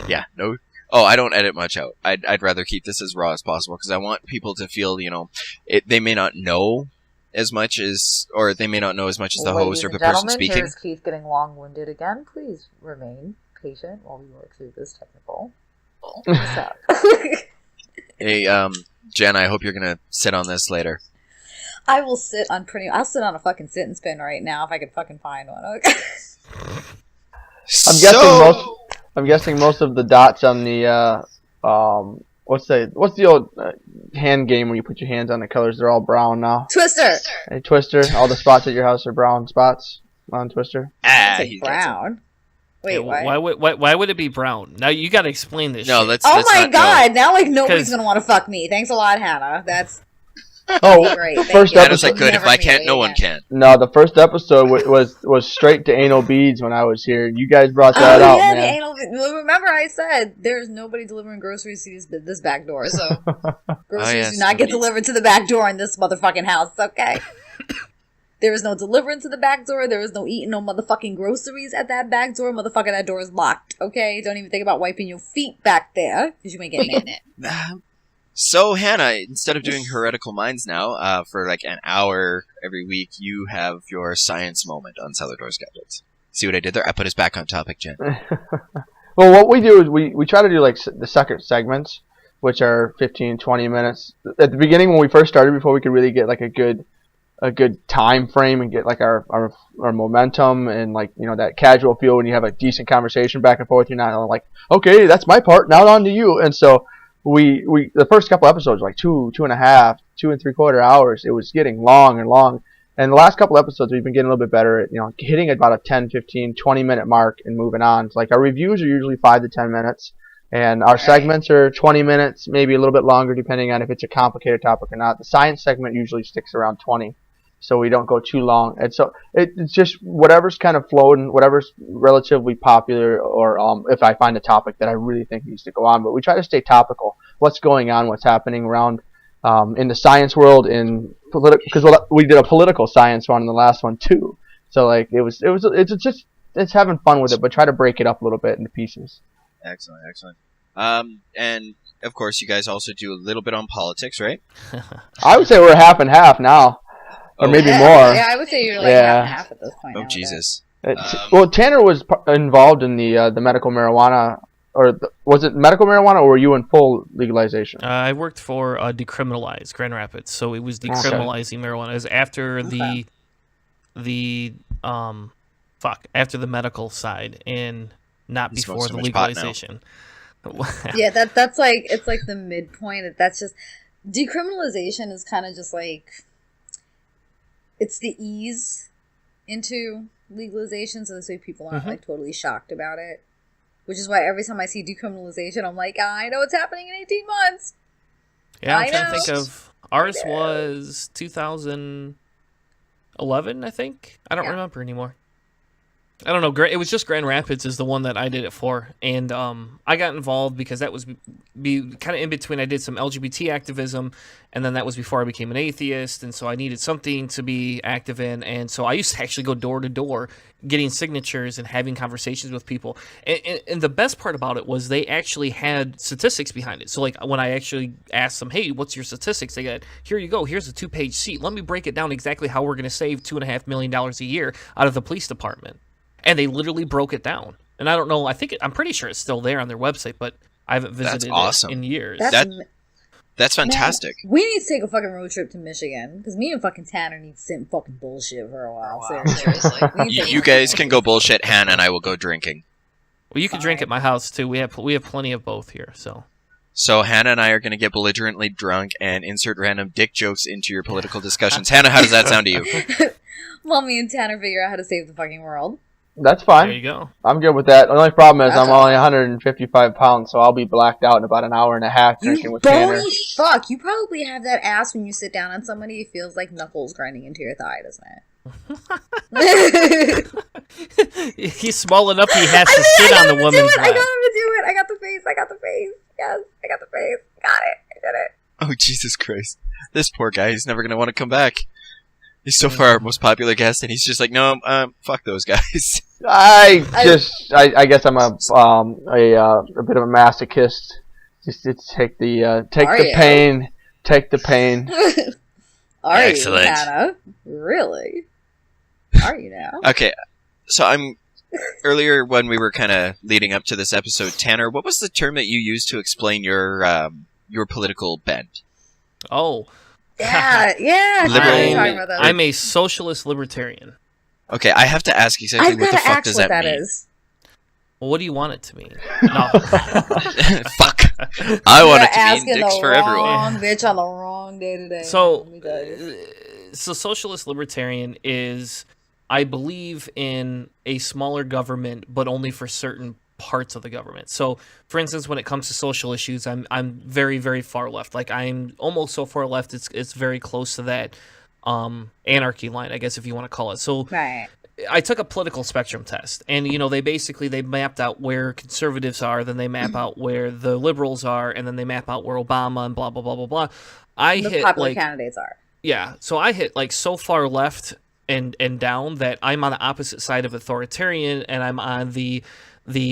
Yeah, no. Oh, I don't edit much out. I'd rather keep this as raw as possible because I want people to feel, they may not know as much as, or they may not know as much as the host or the person speaking. Here's Keith getting long-winded again. Please remain patient while we work through this technical. What's up? Hey, Jen, I hope you're gonna sit on this later. I'll sit on a fucking sit and spin right now if I could fucking find one. Okay. I'm guessing most of the dots on the what's the old hand game where you put your hands on the colors? They're all brown now. Twister. Hey, Twister. All the spots at your house are brown spots on Twister. It's brown. Wait, why would it be brown? Now you got to explain this. No, shit. let's. Oh let's my not, god! No. Now like nobody's gonna want to fuck me. Thanks a lot, Hannah. That's great. First Hannah's episode. like, good. If I can't, no one can. No, the first episode was straight to anal beads when I was here. You guys brought that out, man. The anal. Well, remember, I said there's nobody delivering groceries to this back door, so groceries do not get delivered to the back door in this motherfucking house. It's okay. There is no deliverance to the back door. There is no eating no motherfucking groceries at that back door. Motherfucker, that door is locked. Okay? Don't even think about wiping your feet back there, because you ain't getting in it. So, Hannah, instead of doing Heretical Minds now, for like an hour every week, you have your science moment on Cellar Door Skeptics. See what I did there? I put us back on topic, Jen. Well, what we do is we try to do like the second segments, which are 15, 20 minutes. At the beginning, when we first started, before we could really get like a good time frame and get like our momentum and like that casual feel when you have a decent conversation back and forth. You're not like, okay, that's my part, now on to you. And so we the first couple episodes were like 2.5, 2 3/4 hours. It was getting long and long. And the last couple episodes we've been getting a little bit better at hitting about a 10, 15, 20 minute mark and moving on. It's like our reviews are usually 5 to 10 minutes. And our segments are 20 minutes, maybe a little bit longer depending on if it's a complicated topic or not. The science segment usually sticks around 20. So we don't go too long. And so it's just whatever's kind of floating, whatever's relatively popular, or if I find a topic that I really think needs to go on. But we try to stay topical. What's going on, what's happening around in the science world, because we did a political science one in the last one too. So like it's having fun with it, but try to break it up a little bit into pieces. Excellent. And of course, you guys also do a little bit on politics, right? I would say we're half and half now. Or maybe more. Yeah, I would say you're like half and half at this point. Oh, Jesus. Well, Tanner was involved in the medical marijuana, was it medical marijuana, or were you in full legalization? I worked for Decriminalize Grand Rapids, so it was decriminalizing marijuana. It was after after the medical side, and not before the legalization. Yeah, that's like, it's like the midpoint. That's just, decriminalization is kind of just like, it's the ease into legalization, so this way people aren't like totally shocked about it. Which is why every time I see decriminalization, I'm like, I know what's happening in 18 months. Yeah, I'm trying to think of, ours was 2011, I think. I don't remember anymore. I don't know. It was just Grand Rapids is the one that I did it for, and I got involved because that was kind of in between. I did some LGBT activism, and then that was before I became an atheist, and so I needed something to be active in, and so I used to actually go door to door, getting signatures and having conversations with people. And the best part about it was they actually had statistics behind it. So like when I actually asked them, "Hey, what's your statistics?" They got, "Here you go. Here's a 2-page sheet. Let me break it down exactly how we're going to save $2.5 million a year out of the police department." And they literally broke it down. And I don't know, I'm pretty sure it's still there on their website, but I haven't visited it in years. That's fantastic. Man, we need to take a fucking road trip to Michigan, because me and fucking Tanner need to sit and fucking bullshit for a while. Seriously. You guys can go bullshit, Hannah and I will go drinking. Well, you can drink at my house, too. We have plenty of both here, so... So Hannah and I are going to get belligerently drunk and insert random dick jokes into your political discussions. Hannah, how does that sound to you? Well, me and Tanner figure out how to save the fucking world. That's fine. There you go. I'm good with that. The only problem is I'm only 155 pounds, so I'll be blacked out in about an hour and a half drinking with Tanner. You fuck! You probably have that ass when you sit down on somebody. It feels like knuckles grinding into your thigh, doesn't it? He's small enough he has to sit on the woman's lap. I got him to do it. I got the face. Yes, I got the face. Got it. I did it. Oh, Jesus Christ. This poor guy, he's never going to want to come back. He's so far our most popular guest, and he's just like, no, fuck those guys. I guess I'm a bit of a masochist. Just take the pain. Take the pain. Are Excellent. you, Hannah? Really? Are you now? Okay, so earlier when we were kind of leading up to this episode, Tanner, what was the term that you used to explain your political bent? Oh. Yeah. I'm a socialist libertarian. Okay, I have to ask exactly what the fuck does that mean? Well, what do you want it to mean? No. Fuck. I want it to mean dicks for everyone. Wrong bitch on the wrong day today. So socialist libertarian is, I believe in a smaller government, but only for certain parts of the government. So, for instance, when it comes to social issues, I'm very, very far left. Like, I'm almost so far left, it's very close to that anarchy line, I guess, if you want to call it. So, right. I took a political spectrum test, and they mapped out where conservatives are, then they map out where the liberals are, and then they map out where Obama and blah blah blah blah blah. The popular candidates are. Yeah, so I hit like so far left and down that I'm on the opposite side of authoritarian, and I'm on the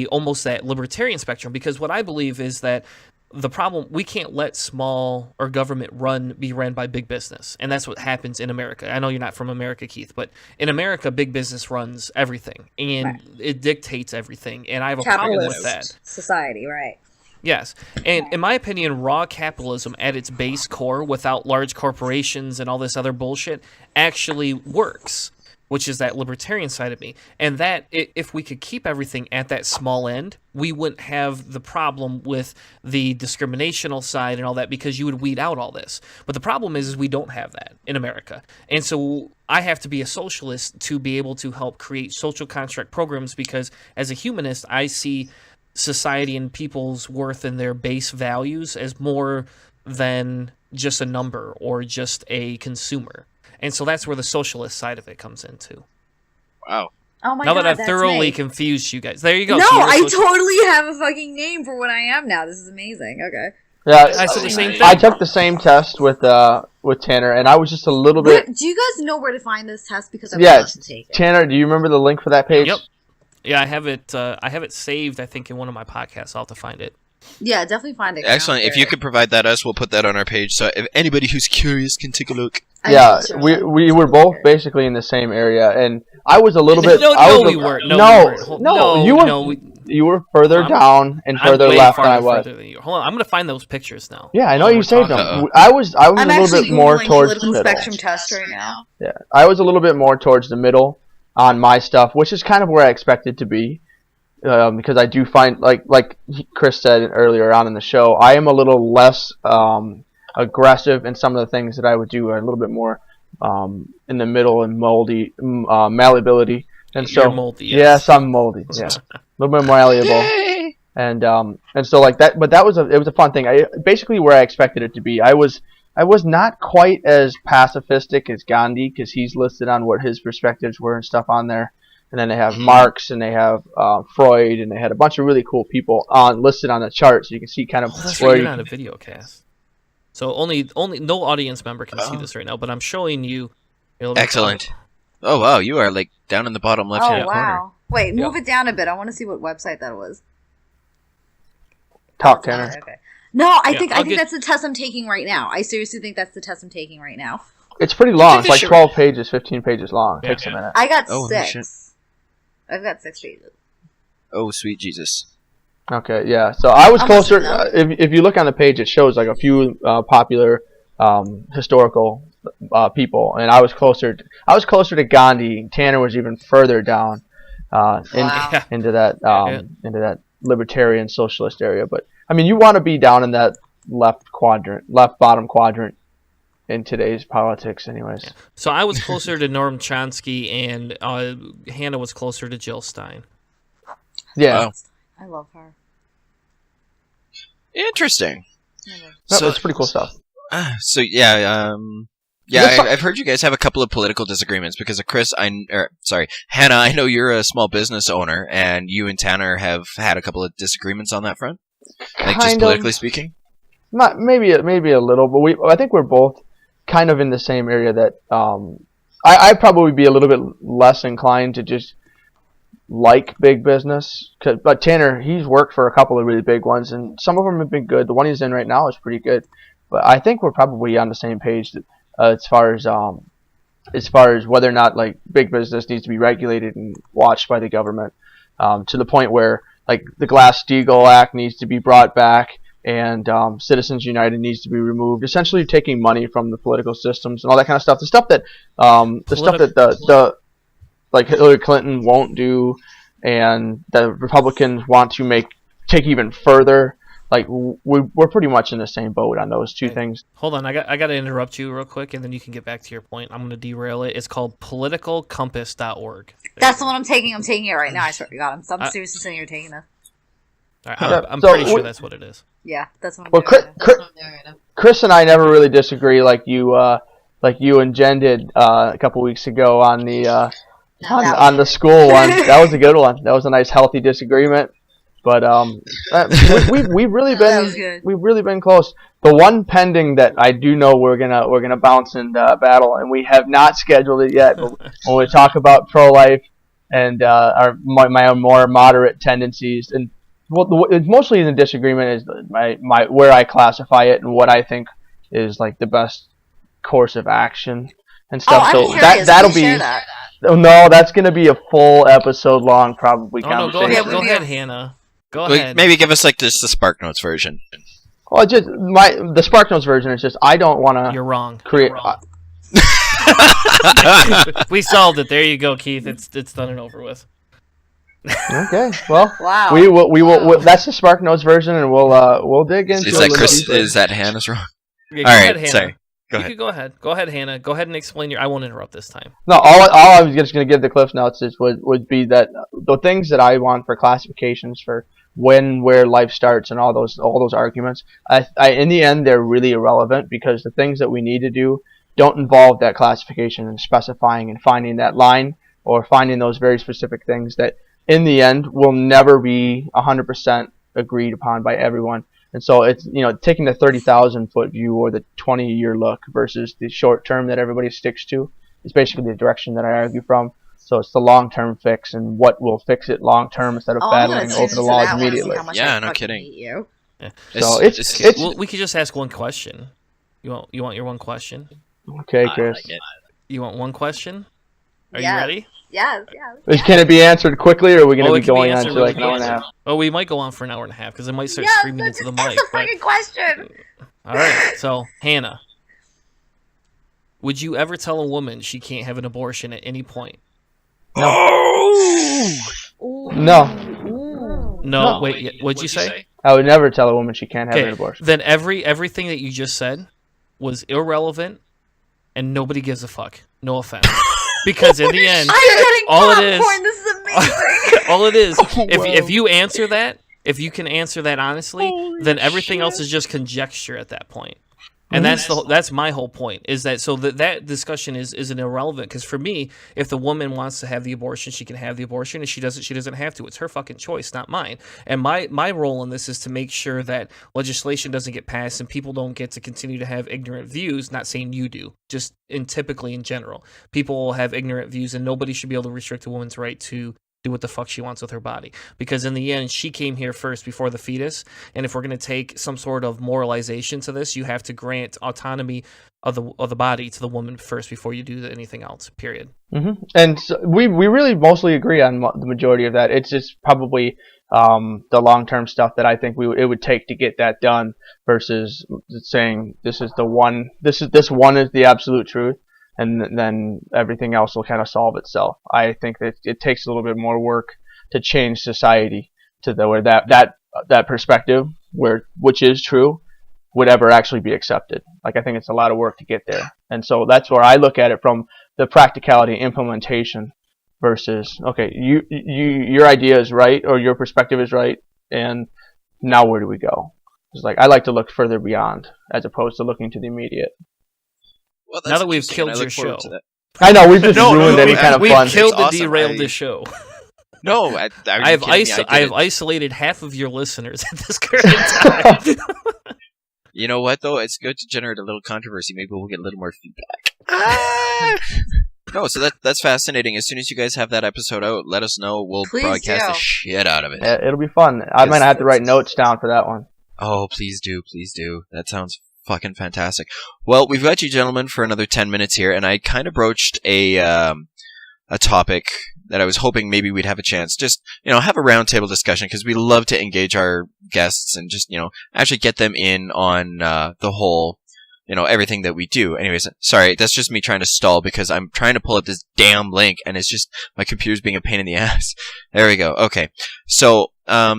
almost that libertarian spectrum, because what I believe is that the problem, we can't let small or government be run by big business, and that's what happens in America. I know you're not from America, Keith, but in America, big business runs everything, and it dictates everything, and I have a problem with that. Society, right? Yes, and in my opinion, raw capitalism at its base core, without large corporations and all this other bullshit, actually works, which is that libertarian side of me. And that, if we could keep everything at that small end, we wouldn't have the problem with the discriminational side and all that, because you would weed out all this. But the problem is we don't have that in America. And so I have to be a socialist to be able to help create social construct programs, because as a humanist, I see society and people's worth and their base values as more than just a number or just a consumer. And so that's where the socialist side of it comes into. Wow. Oh my God, now that I've thoroughly confused you guys. There you go. No, so I totally have a fucking name for what I am now. This is amazing. Okay. Yeah, I said the same thing. I took the same test with Tanner, and I was just a little bit... Do you guys know where to find this test? Because I want to take it. Tanner, do you remember the link for that page? Yep. Yeah, I have it saved, I think, in one of my podcasts. I'll have to find it. Yeah, definitely find it. Excellent. If you could provide that us, we'll put that on our page, so if anybody who's curious can take a look. Yeah, we were both basically in the same area, and I was a little bit... we weren't. No, you were further down and further left than I was. Hold on, I'm going to find those pictures now. Yeah, I know you saved them. I was a little bit more towards the middle. Spectrum test right now. Yeah, I was a little bit more towards the middle on my stuff, which is kind of where I expected to be. Because I do find, like Chris said earlier on in the show, I am a little less aggressive in some of the things that I would do, a little bit more in the middle and moldy, malleability. And so, you're moldy, yes, I'm moldy. Yeah, a little bit more malleable. And so like that, but it was a fun thing. Basically where I expected it to be. I was not quite as pacifistic as Gandhi, because he's listed on what his perspectives were and stuff on there. and then they have Marx, and they have Freud, and they had a bunch of really cool people listed on the chart, so you can see kind of that's where you're not a video cast. So only no audience member can see this right now, but I'm showing you. Excellent. Oh wow, you are like down in the bottom left-hand corner. Wait, move it down a bit. I want to see what website that was. Talk Tanner. Okay. No, I think that's the test I'm taking right now. I seriously think that's the test I'm taking right now. It's pretty long. It's like 12 pages, 15 pages long. It takes a minute. I got 6. I've got 6 pages. Oh, sweet Jesus. Okay, yeah. So I was closer. If you look on the page, it shows like a few popular historical people, and I was closer to Gandhi. Tanner was even further down into that libertarian socialist area. But I mean, you want to be down in that left bottom quadrant in today's politics, anyways. Yeah. So I was closer to Noam Chomsky, and Hannah was closer to Jill Stein. Yeah, I love her. Interesting. So it's pretty cool stuff. So I've heard you guys have a couple of political disagreements because of Hannah, I know you're a small business owner, and you and Tanner have had a couple of disagreements on that front. Like just politically speaking. Not maybe a little, but I think we're both kind of in the same area that I'd probably be a little bit less inclined to just like big business, but Tanner, he's worked for a couple of really big ones, and some of them have been good. The one he's in right now is pretty good, but I think we're probably on the same page as far as whether or not like big business needs to be regulated and watched by the government, to the point where like the Glass-Steagall Act needs to be brought back, and Citizens United needs to be removed. Essentially, taking money from the political systems and all that kind of stuff. The stuff that the like Hillary Clinton won't do, and the Republicans want to take even further. Like we're pretty much in the same boat on those two things. Hold on, I got to interrupt you real quick, and then you can get back to your point. I'm going to derail it. It's called politicalcompass.org. That's the one I'm taking. I'm taking it right now. I swear to God, I'm seriously saying you're taking this. All right, I'm pretty sure that's what it is. Yeah, that's what I'm doing. Chris and I never really disagree like you and Jen did a couple weeks ago on the on the school one. That was a good one. That was a nice healthy disagreement. But we've really been close. The one pending that I do know we're gonna bounce and battle, and we have not scheduled it yet. But when we talk about pro-life and my more moderate tendencies, and it's mostly in the disagreement is my where I classify it and what I think is like the best course of action and stuff. I'm so curious. that'll be. No, that's gonna be a full episode long probably conversation. Go ahead, Hannah. Go ahead. Maybe give us like just the Spark Notes version. Well, the Spark Notes version is just I don't want to. You're wrong. Create. We solved it. There you go, Keith. It's done and over with. Okay. Well, wow. We will. That's the Spark Notes version, and we'll dig into. Is that Chris? Is that Hannah's wrong? Yeah, all right. Sorry. Go ahead. Go ahead, Hannah. Go ahead and explain I won't interrupt this time. No, all I was just going to give the Cliff Notes would be that the things that I want for classifications for where life starts and all those arguments, I in the end they're really irrelevant because the things that we need to do don't involve that classification and specifying and finding that line or finding those very specific things that in the end will never be 100% agreed upon by everyone. And so it's taking the 30,000 foot view or the 20-year look versus the short term that everybody sticks to is basically the direction that I argue from. So it's the long-term fix and what will fix it long-term instead of battling over the laws immediately. Yeah, no kidding. You. Yeah. So we could just ask one question. You want your one question? Okay, Chris. Like you want one question? Are you ready? Yes. Can it be answered quickly, or are we going to be going on to really like an hour and a half? Oh, we might go on for an hour and a half because it might start screaming into the mic. That's a fucking question. All right, so Hannah, would you ever tell a woman she can't have an abortion at any point? No. Wait. What'd you say? I would never tell a woman she can't have an abortion. Then everything that you just said was irrelevant, and nobody gives a fuck. No offense. Because in the end, all it is, this is amazing. all it is, if you answer that, if you can answer that honestly, then everything else is just conjecture at that point. And that's my whole point, is that so that discussion isn't irrelevant, because for me, if the woman wants to have the abortion, she can have the abortion. If she doesn't have to. It's her fucking choice, not mine. And my role in this is to make sure that legislation doesn't get passed and people don't get to continue to have ignorant views. Not saying you do, just typically in general, people will have ignorant views, and nobody should be able to restrict a woman's right to do what the fuck she wants with her body, because in the end she came here first before the fetus. And if we're going to take some sort of moralization to this, you have to grant autonomy of the body to the woman first before you do anything else, period. Mm-hmm. And so we really mostly agree on the majority of that. It's just probably the long-term stuff that I think it would take to get that done, versus saying this one is the absolute truth, and then everything else will kind of solve itself. I think that it takes a little bit more work to change society to where that perspective, which is true, would ever actually be accepted. Like, I think it's a lot of work to get there. And so that's where I look at it, from the practicality implementation versus, okay, your idea is right, or your perspective is right, and now where do we go? It's like, I like to look further beyond as opposed to looking to the immediate. Well, now that we've killed your show. I know, we've just ruined any kind of fun. We've killed and derailed this show. No, I have isolated half of your listeners at this current time. You know what, though? It's good to generate a little controversy. Maybe we'll get a little more feedback. No, so that's fascinating. As soon as you guys have that episode out, let us know. We'll broadcast the shit out of it. Yeah, it'll be fun. I might have to write notes down for that one. Oh, please do. Please do. That sounds fucking fantastic. Well, we've got you gentlemen for another 10 minutes here, and I kind of broached a topic that I was hoping maybe we'd have a chance, just, have a roundtable discussion, because we love to engage our guests and just, actually get them in on the whole, everything that we do. Anyways, sorry, that's just me trying to stall, because I'm trying to pull up this damn link, and it's just, my computer's being a pain in the ass. There we go. Okay. So, I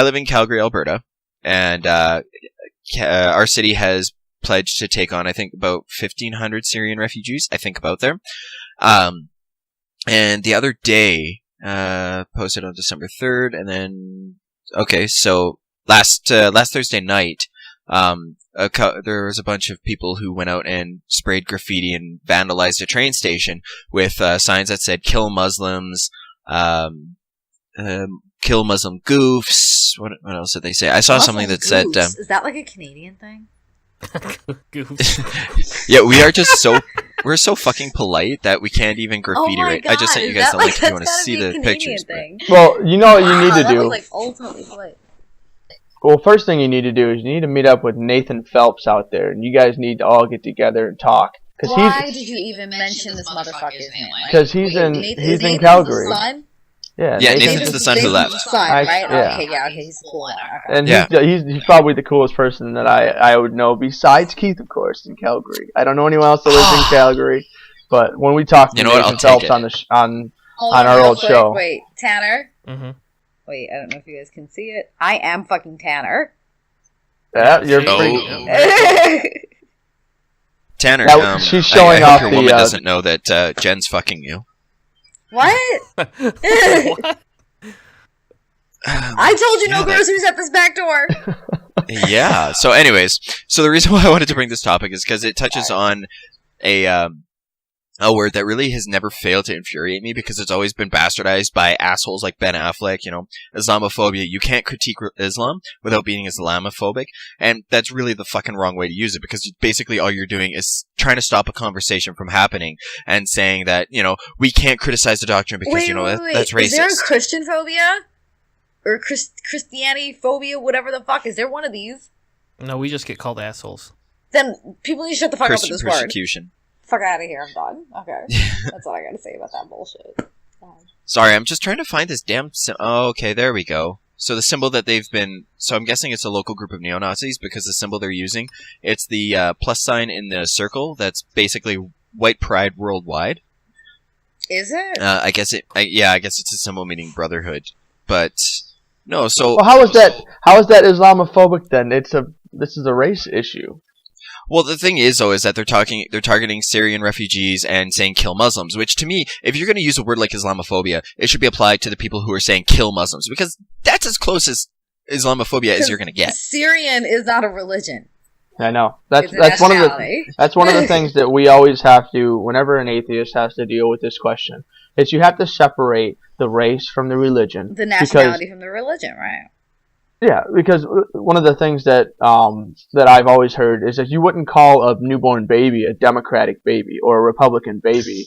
live in Calgary, Alberta, and our city has pledged to take on, I think, about 1,500 Syrian refugees, about there. And the other day, posted on December 3rd, and then, okay, so last Thursday night, there was a bunch of people who went out and sprayed graffiti and vandalized a train station with signs that said "Kill Muslims," "Kill Muslim goofs." What else did they say? I saw something that said, "Is that like a Canadian thing?" Goofs. Yeah, we're so fucking polite that we can't even graffiti right. I just sent you guys the link if you want to see the pictures. Well, you know what you need to do. Was like ultimately polite. Well, first thing you need to do is you need to meet up with Nathan Phelps out there, and you guys need to all get together and talk. Why did you even mention this motherfucker's name? Because he's in Calgary. Yeah, Nathan's the son who left. Right? Yeah. Okay, he's cool. Okay. And he's probably the coolest person that I would know, besides Keith, of course, in Calgary. I don't know anyone else that lives in Calgary, but when we talk to Nathan Phelps on our old show. Wait, Tanner? Mm-hmm. Wait, I don't know if you guys can see it. I am fucking Tanner. Yeah, you're pretty... Tanner, she's showing off your woman doesn't know that Jen's fucking you. What? What? I told you no groceries at this back door. Yeah. So, anyways, the reason why I wanted to bring this topic is because it touches on a word that really has never failed to infuriate me, because it's always been bastardized by assholes like Ben Affleck. Islamophobia. You can't critique Islam without being Islamophobic, and that's really the fucking wrong way to use it, because basically all you're doing is trying to stop a conversation from happening and saying that, we can't criticize the doctrine because, that's racist. Is there a Christian phobia? Or Christianity phobia, whatever the fuck? Is there one of these? No, we just get called assholes. Then people need to shut the fuck up with this word. Persecution. Fuck out of here, I'm done. Okay. That's all I gotta say about that bullshit. Sorry, I'm just trying to find this damn okay, there we go. So the symbol that so I'm guessing it's a local group of neo-Nazis, because the symbol they're using, it's the plus sign in the circle that's basically white pride worldwide. Is it? I guess it's a symbol meaning brotherhood. But no, so well, how is that Islamophobic then? This is a race issue. Well, the thing is, though, is that they're targeting Syrian refugees and saying kill Muslims, which to me, if you're going to use a word like Islamophobia, it should be applied to the people who are saying kill Muslims, because that's as close as Islamophobia as you're going to get. Syrian is not a religion. I know. It's That's a one of the nationality. that's one of the things that we always have to, whenever an atheist has to deal with this question, is you have to separate the race from the religion. The nationality from the religion, right? Yeah, because one of the things that that I've always heard is that you wouldn't call a newborn baby a Democratic baby or a Republican baby.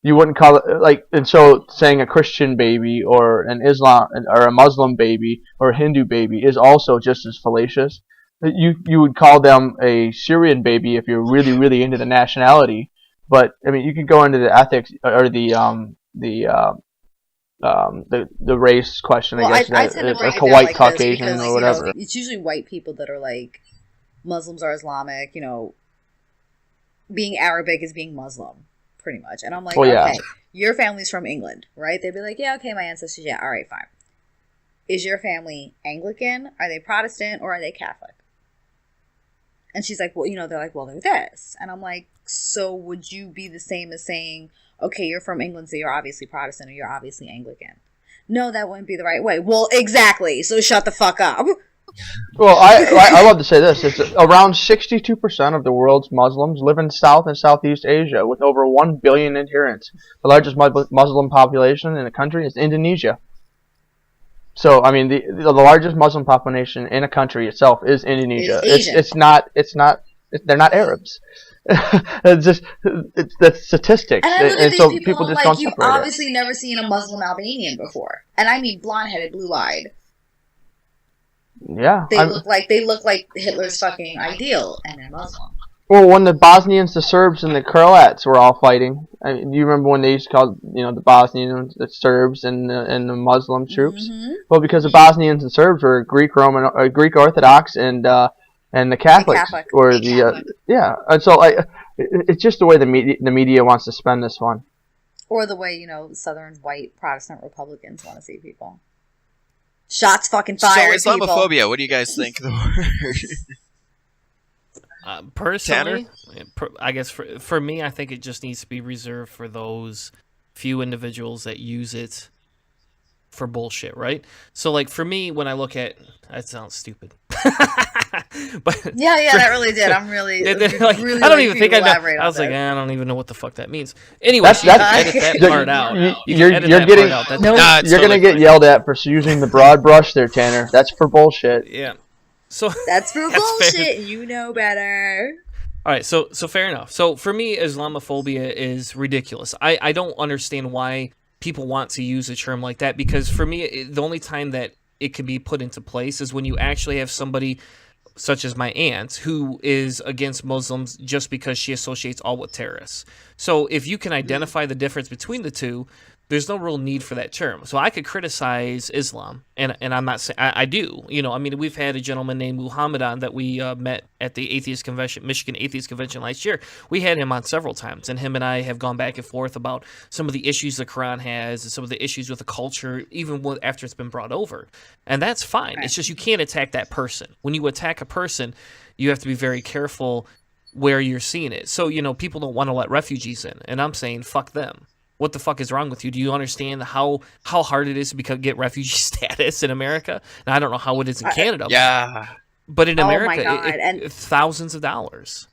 You wouldn't call it and so saying a Christian baby or an Islam or a Muslim baby or a Hindu baby is also just as fallacious. You would call them a Syrian baby if you're really, really into the nationality, but I mean you could go into the ethics or the race question, I guess, I tend to break like it a down white like Caucasian this because, or whatever. it's usually white people that are like, Muslims are Islamic, being Arabic is being Muslim, pretty much. And I'm like, okay, your family's from England, right? They'd be like, yeah, okay, my ancestors, yeah, all right, fine. Is your family Anglican? Are they Protestant? Or are they Catholic? And she's like, well, they're like, well, they're this. And I'm like, so would you be the same as saying, okay, you're from England, so you're obviously Protestant or you're obviously Anglican? No, that wouldn't be the right way. Well, exactly. So shut the fuck up. Well, I love to say this. It's around 62% of the world's Muslims live in South and Southeast Asia with over 1 billion adherents. The largest Muslim population in the country is Indonesia. So, I mean, the largest Muslim population in a country itself is Indonesia. It's not. They're not Arabs. That's statistics, and so people just don't separate You've obviously never seen a Muslim Albanian before, and I mean blonde-headed, blue-eyed. Yeah, they look like Hitler's fucking ideal, and they're Muslim. Well, when the Bosnians, the Serbs, and the Croats were all fighting, I mean, do you remember when they used to call the Bosnians the Serbs and the Muslim troops? Mm-hmm. Well, because the Bosnians and Serbs were Greek Orthodox and the Catholics or and so it's just the way the media wants to spend this one, or the way Southern white Protestant Republicans want to see people. Shots fucking fired. So Islamophobia, people. What do you guys think? Personally, I guess for me, I think it just needs to be reserved for those few individuals that use it for bullshit, right? So, like, for me, when I look at... That sounds stupid. But that really did. I'm really... really I don't even think I know. I was like, I don't even know what the fuck that means. Anyway, you can edit that part out. You're going to get yelled at for using the broad brush there, Tanner. That's for bullshit. Yeah. So that's for bullshit. Fair. You know better. All right, so fair enough. So for me, Islamophobia is ridiculous. I don't understand why people want to use a term like that, because for me, the only time that it can be put into place is when you actually have somebody such as my aunt who is against Muslims just because she associates all with terrorists. So if you can identify the difference between the two, there's no real need for that term. So I could criticize Islam, and I'm not saying I do. I mean, we've had a gentleman named Muhammad on that we met at the Atheist Convention, Michigan Atheist Convention last year. We had him on several times, and him and I have gone back and forth about some of the issues the Quran has and some of the issues with the culture, even after it's been brought over. And that's fine. Right. It's just you can't attack that person. When you attack a person, you have to be very careful where you're seeing it. So, people don't want to let refugees in, and I'm saying, fuck them. What the fuck is wrong with you? Do you understand how hard it is to get refugee status in America? And I don't know how it is in Canada. Yeah. But in America, it's thousands of dollars.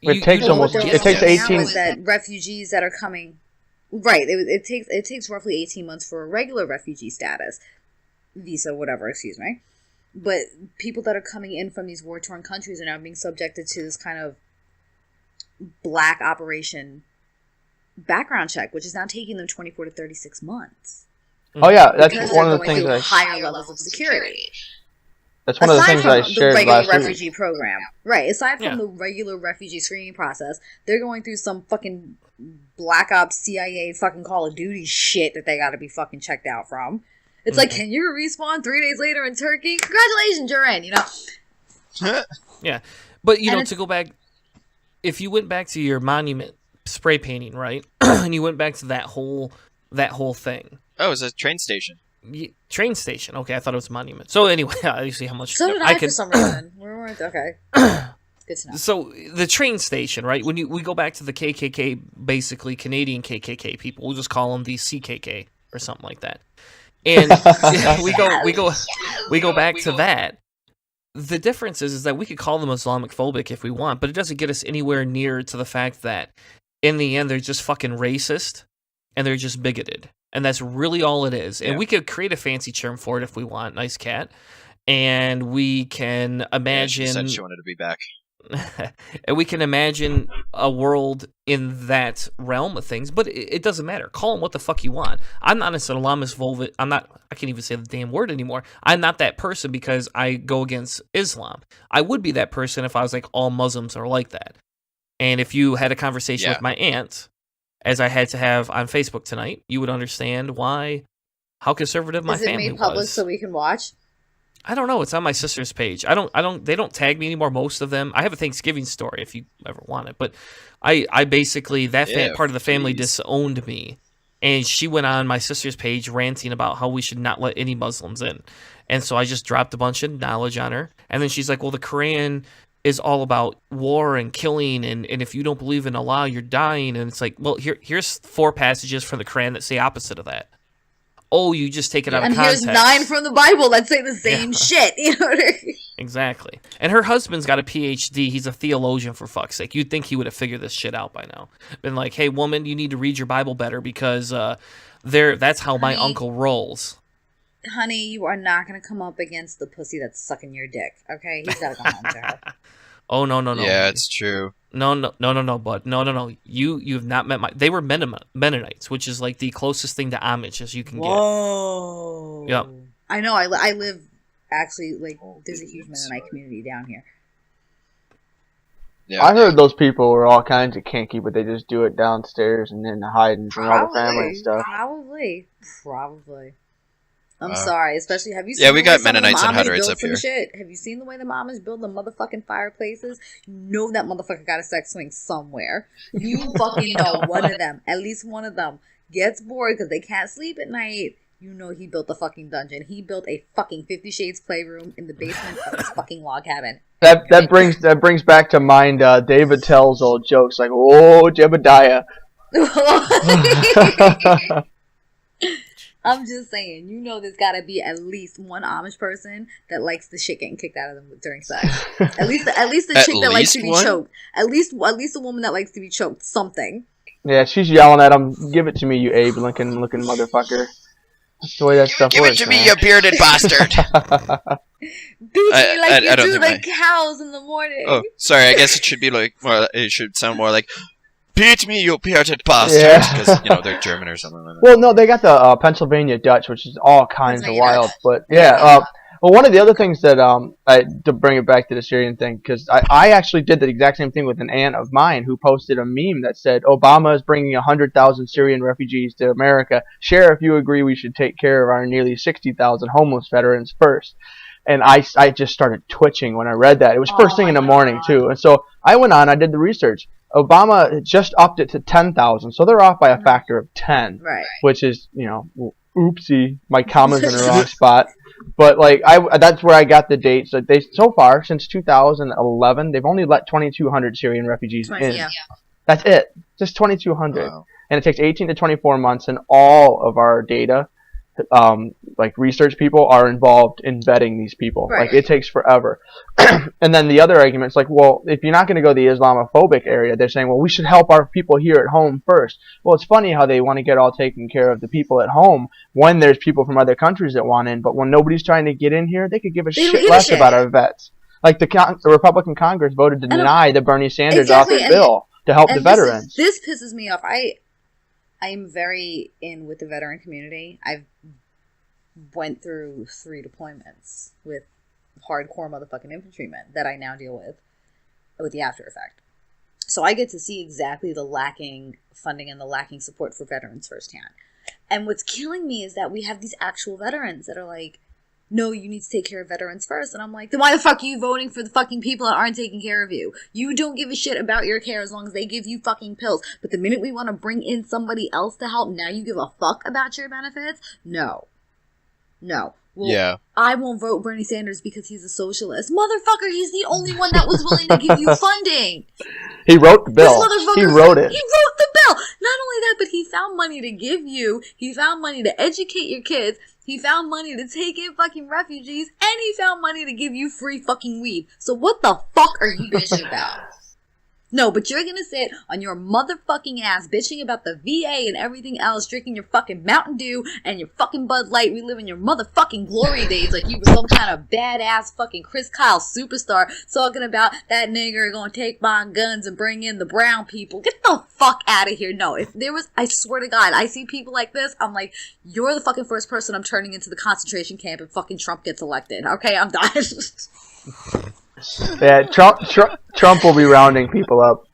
It takes 18 months. That refugees that are coming, right? It takes roughly 18 months for a regular refugee status, visa, whatever. Excuse me. But people that are coming in from these war-torn countries are now being subjected to this kind of black operation background check, which is now taking them 24 to 36 months. Oh yeah, that's one of the things that higher levels of security. That's one of the things that I shared last week. The regular refugee program, right? Aside from the regular refugee screening process, they're going through some fucking Black Ops CIA fucking Call of Duty shit that they got to be fucking checked out from. It's like, can you respawn 3 days later in Turkey? Congratulations, you're in. Yeah, but to go back, if you went back to your monument spray painting, right? And you went back to that whole thing. Oh, it was a train station. Train station. Okay, I thought it was a monument. So anyway, you see how much. So did I for some reason. Okay. Good to know. So the train station, right? When we go back to the KKK, basically Canadian KKK people, we'll just call them the CKK or something like that. And we go back to that. the difference is that we could call them Islamic phobic if we want, but it doesn't get us anywhere near to the fact that in the end they're just fucking racist and they're just bigoted. And that's really all it is. Yeah. And we could create a fancy term for it if we want. Nice cat. And we can imagine... Yeah, she said she wanted to be back. And we can imagine a world in that realm of things, but it doesn't matter. Call them what the fuck you want. I'm not an Islamist phobic. I can't even say the damn word anymore. I'm not that person because I go against Islam. I would be that person if I was like, all Muslims are like that. And if you had a conversation with my aunt, as I had to have on Facebook tonight, you would understand how conservative my family was. Is it made public so we can watch? I don't know. It's on my sister's page. They don't tag me anymore, most of them. I have a Thanksgiving story if you ever want it. But I basically, part of the family disowned me. And she went on my sister's page ranting about how we should not let any Muslims in. And so I just dropped a bunch of knowledge on her. And then she's like, well, the Quran is all about war and killing. And if you don't believe in Allah, you're dying. And it's like, well, here's 4 passages from the Quran that say opposite of that. Oh, you just take it out of context. And here's 9 from the Bible that say the same shit. You know what I mean? Exactly. And her husband's got a PhD. He's a theologian, for fuck's sake. You'd think he would have figured this shit out by now. Been like, hey, woman, you need to read your Bible better because that's how my uncle rolls. Honey, you are not going to come up against the pussy that's sucking your dick, okay? He's got to go home to her. Oh, no. Yeah, it's true. No, bud. No. You've not met they were Mennonites, which is like the closest thing to Amish as you can get. Whoa. Yep. I know. I live, actually, like, there's a huge Mennonite community down here. Yeah. I heard those people were all kinds of kinky, but they just do it downstairs and then hiding from all the family and stuff. Probably. I'm sorry, especially have you seen? Yeah, we got Mennonites and Hutterites up here. Shit? Have you seen the way the Amish build the motherfucking fireplaces? You know that motherfucker got a sex swing somewhere. You fucking know one of them, at least one of them, gets bored because they can't sleep at night. You know he built a fucking dungeon. He built a fucking 50 Shades playroom in the basement of his fucking log cabin. That brings back to mind David tells old jokes like, "Oh, Jebediah." I'm just saying, you know, there's got to be at least one Amish person that likes the shit getting kicked out of them during sex. At least the chick that likes to be choked. At least a woman that likes to be choked. Something. Yeah, she's yelling at him. Give it to me, you Abe Lincoln looking motherfucker. That's the way that stuff works. Give it to me, you bearded bastard. Beat me like you do the cows in the morning. Oh, sorry. I guess it should be like more. It should sound more like. Beat me, you bearded bastard! Because, they're German or something like that. Well, no, they got the Pennsylvania Dutch, which is all kinds of wild. But, yeah, well, one of the other things that, to bring it back to the Syrian thing, because I actually did the exact same thing with an aunt of mine who posted a meme that said, Obama is bringing 100,000 Syrian refugees to America. Share if you agree we should take care of our nearly 60,000 homeless veterans first. And I just started twitching when I read that. It was first thing in the morning, too. And so I went on, I did the research. Obama just upped it to 10,000, so they're off by a factor of 10, right? Which is, oopsie, my comma's in the wrong spot. But that's where I got the dates. So so far since 2011, they've only let 2,200 Syrian refugees in. Yeah. That's it, just 2,200, and it takes 18 to 24 months, and all of our data. Research people are involved in vetting these people. Right. It takes forever. And then the other argument is well, if you're not going to go the Islamophobic area, they're saying, well, we should help our people here at home first. Well, it's funny how they want to get all taken care of the people at home when there's people from other countries that want in, but when nobody's trying to get in here, they could give a shit less about our vets. Like the Republican Congress voted to deny the Bernie Sanders authored bill to help the veterans. This pisses me off. I'm very in with the veteran community. I've went through 3 deployments with hardcore motherfucking infantrymen that I now deal with the after effect. So I get to see exactly the lacking funding and the lacking support for veterans firsthand. And what's killing me is that we have these actual veterans that are like, no, you need to take care of veterans first. And I'm like, then why the fuck are you voting for the fucking people that aren't taking care of you? You don't give a shit about your care as long as they give you fucking pills. But the minute we want to bring in somebody else to help, now you give a fuck about your benefits? No. Well, yeah. I won't vote Bernie Sanders because he's a socialist. Motherfucker, he's the only one that was willing to give you funding. He wrote the bill. He wrote it. He wrote the bill. Not only that, but he found money to give you. He found money to educate your kids. He found money to take in fucking refugees. And he found money to give you free fucking weed. So what the fuck are you bitching about? No, but you're gonna sit on your motherfucking ass bitching about the VA and everything else, drinking your fucking Mountain Dew and your fucking Bud Light, reliving your motherfucking glory days like you were some kind of badass fucking Chris Kyle superstar, talking about that nigger gonna take my guns and bring in the brown people. Get the fuck out of here. No, if there was, I swear to God, I see people like this, I'm like, you're the fucking first person I'm turning into the concentration camp if fucking Trump gets elected. Okay, I'm done. Yeah, Trump will be rounding people up.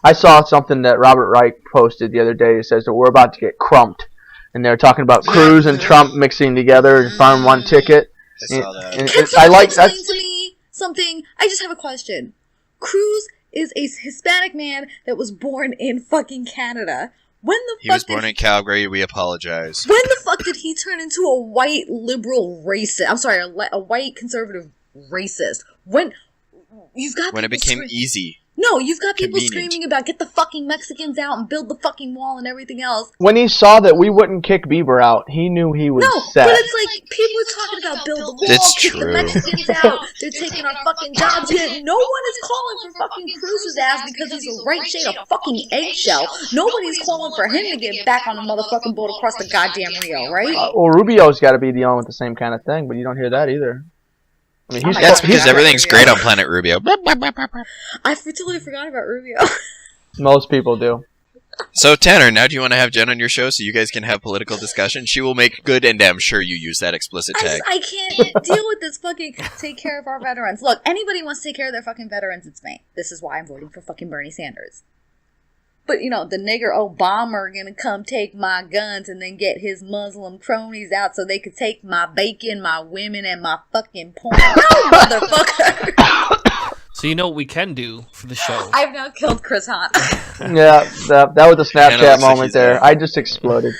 I saw something that Robert Reich posted the other day. It says that we're about to get crumped, and they're talking about Cruz and Trump mixing together and farm one ticket. I saw that. Can someone explain to me something? I just have a question. Cruz is a Hispanic man that was born in fucking Canada. When the he was born in Calgary. We apologize. When the fuck did he turn into a white liberal racist? I'm sorry, a white conservative racist. When it became easy. No, you've got people screaming about get the fucking Mexicans out and build the fucking wall and everything else. When he saw that we wouldn't kick Bieber out, he knew he was set. No, but it's like people are talking about build the wall, kick the Mexicans out. They're taking our fucking jobs. Yet no one is calling for fucking Cruz's ass because he's a right shade of fucking eggshell. Nobody's calling for him to get back on the motherfucking boat across the goddamn Rio, right? Well, Rubio's got to be the only with the same kind of thing, but you don't hear that either. I mean, that's because everything's great on Planet Rubio. I totally forgot about Rubio. Most people do. So, Tanner, now do you want to have Jen on your show so you guys can have political discussion? She will make good, and I'm sure you use that explicit tag. I can't deal with this fucking take care of our veterans. Look, anybody wants to take care of their fucking veterans, it's me. This is why I'm voting for fucking Bernie Sanders. But, you know, the nigger Obama gonna come take my guns and then get his Muslim cronies out so they could take my bacon, my women, and my fucking porn. No, motherfucker! So you know what we can do for the show? I've now killed Chris Hanna. Yeah, that was a Snapchat moment there. I just exploded.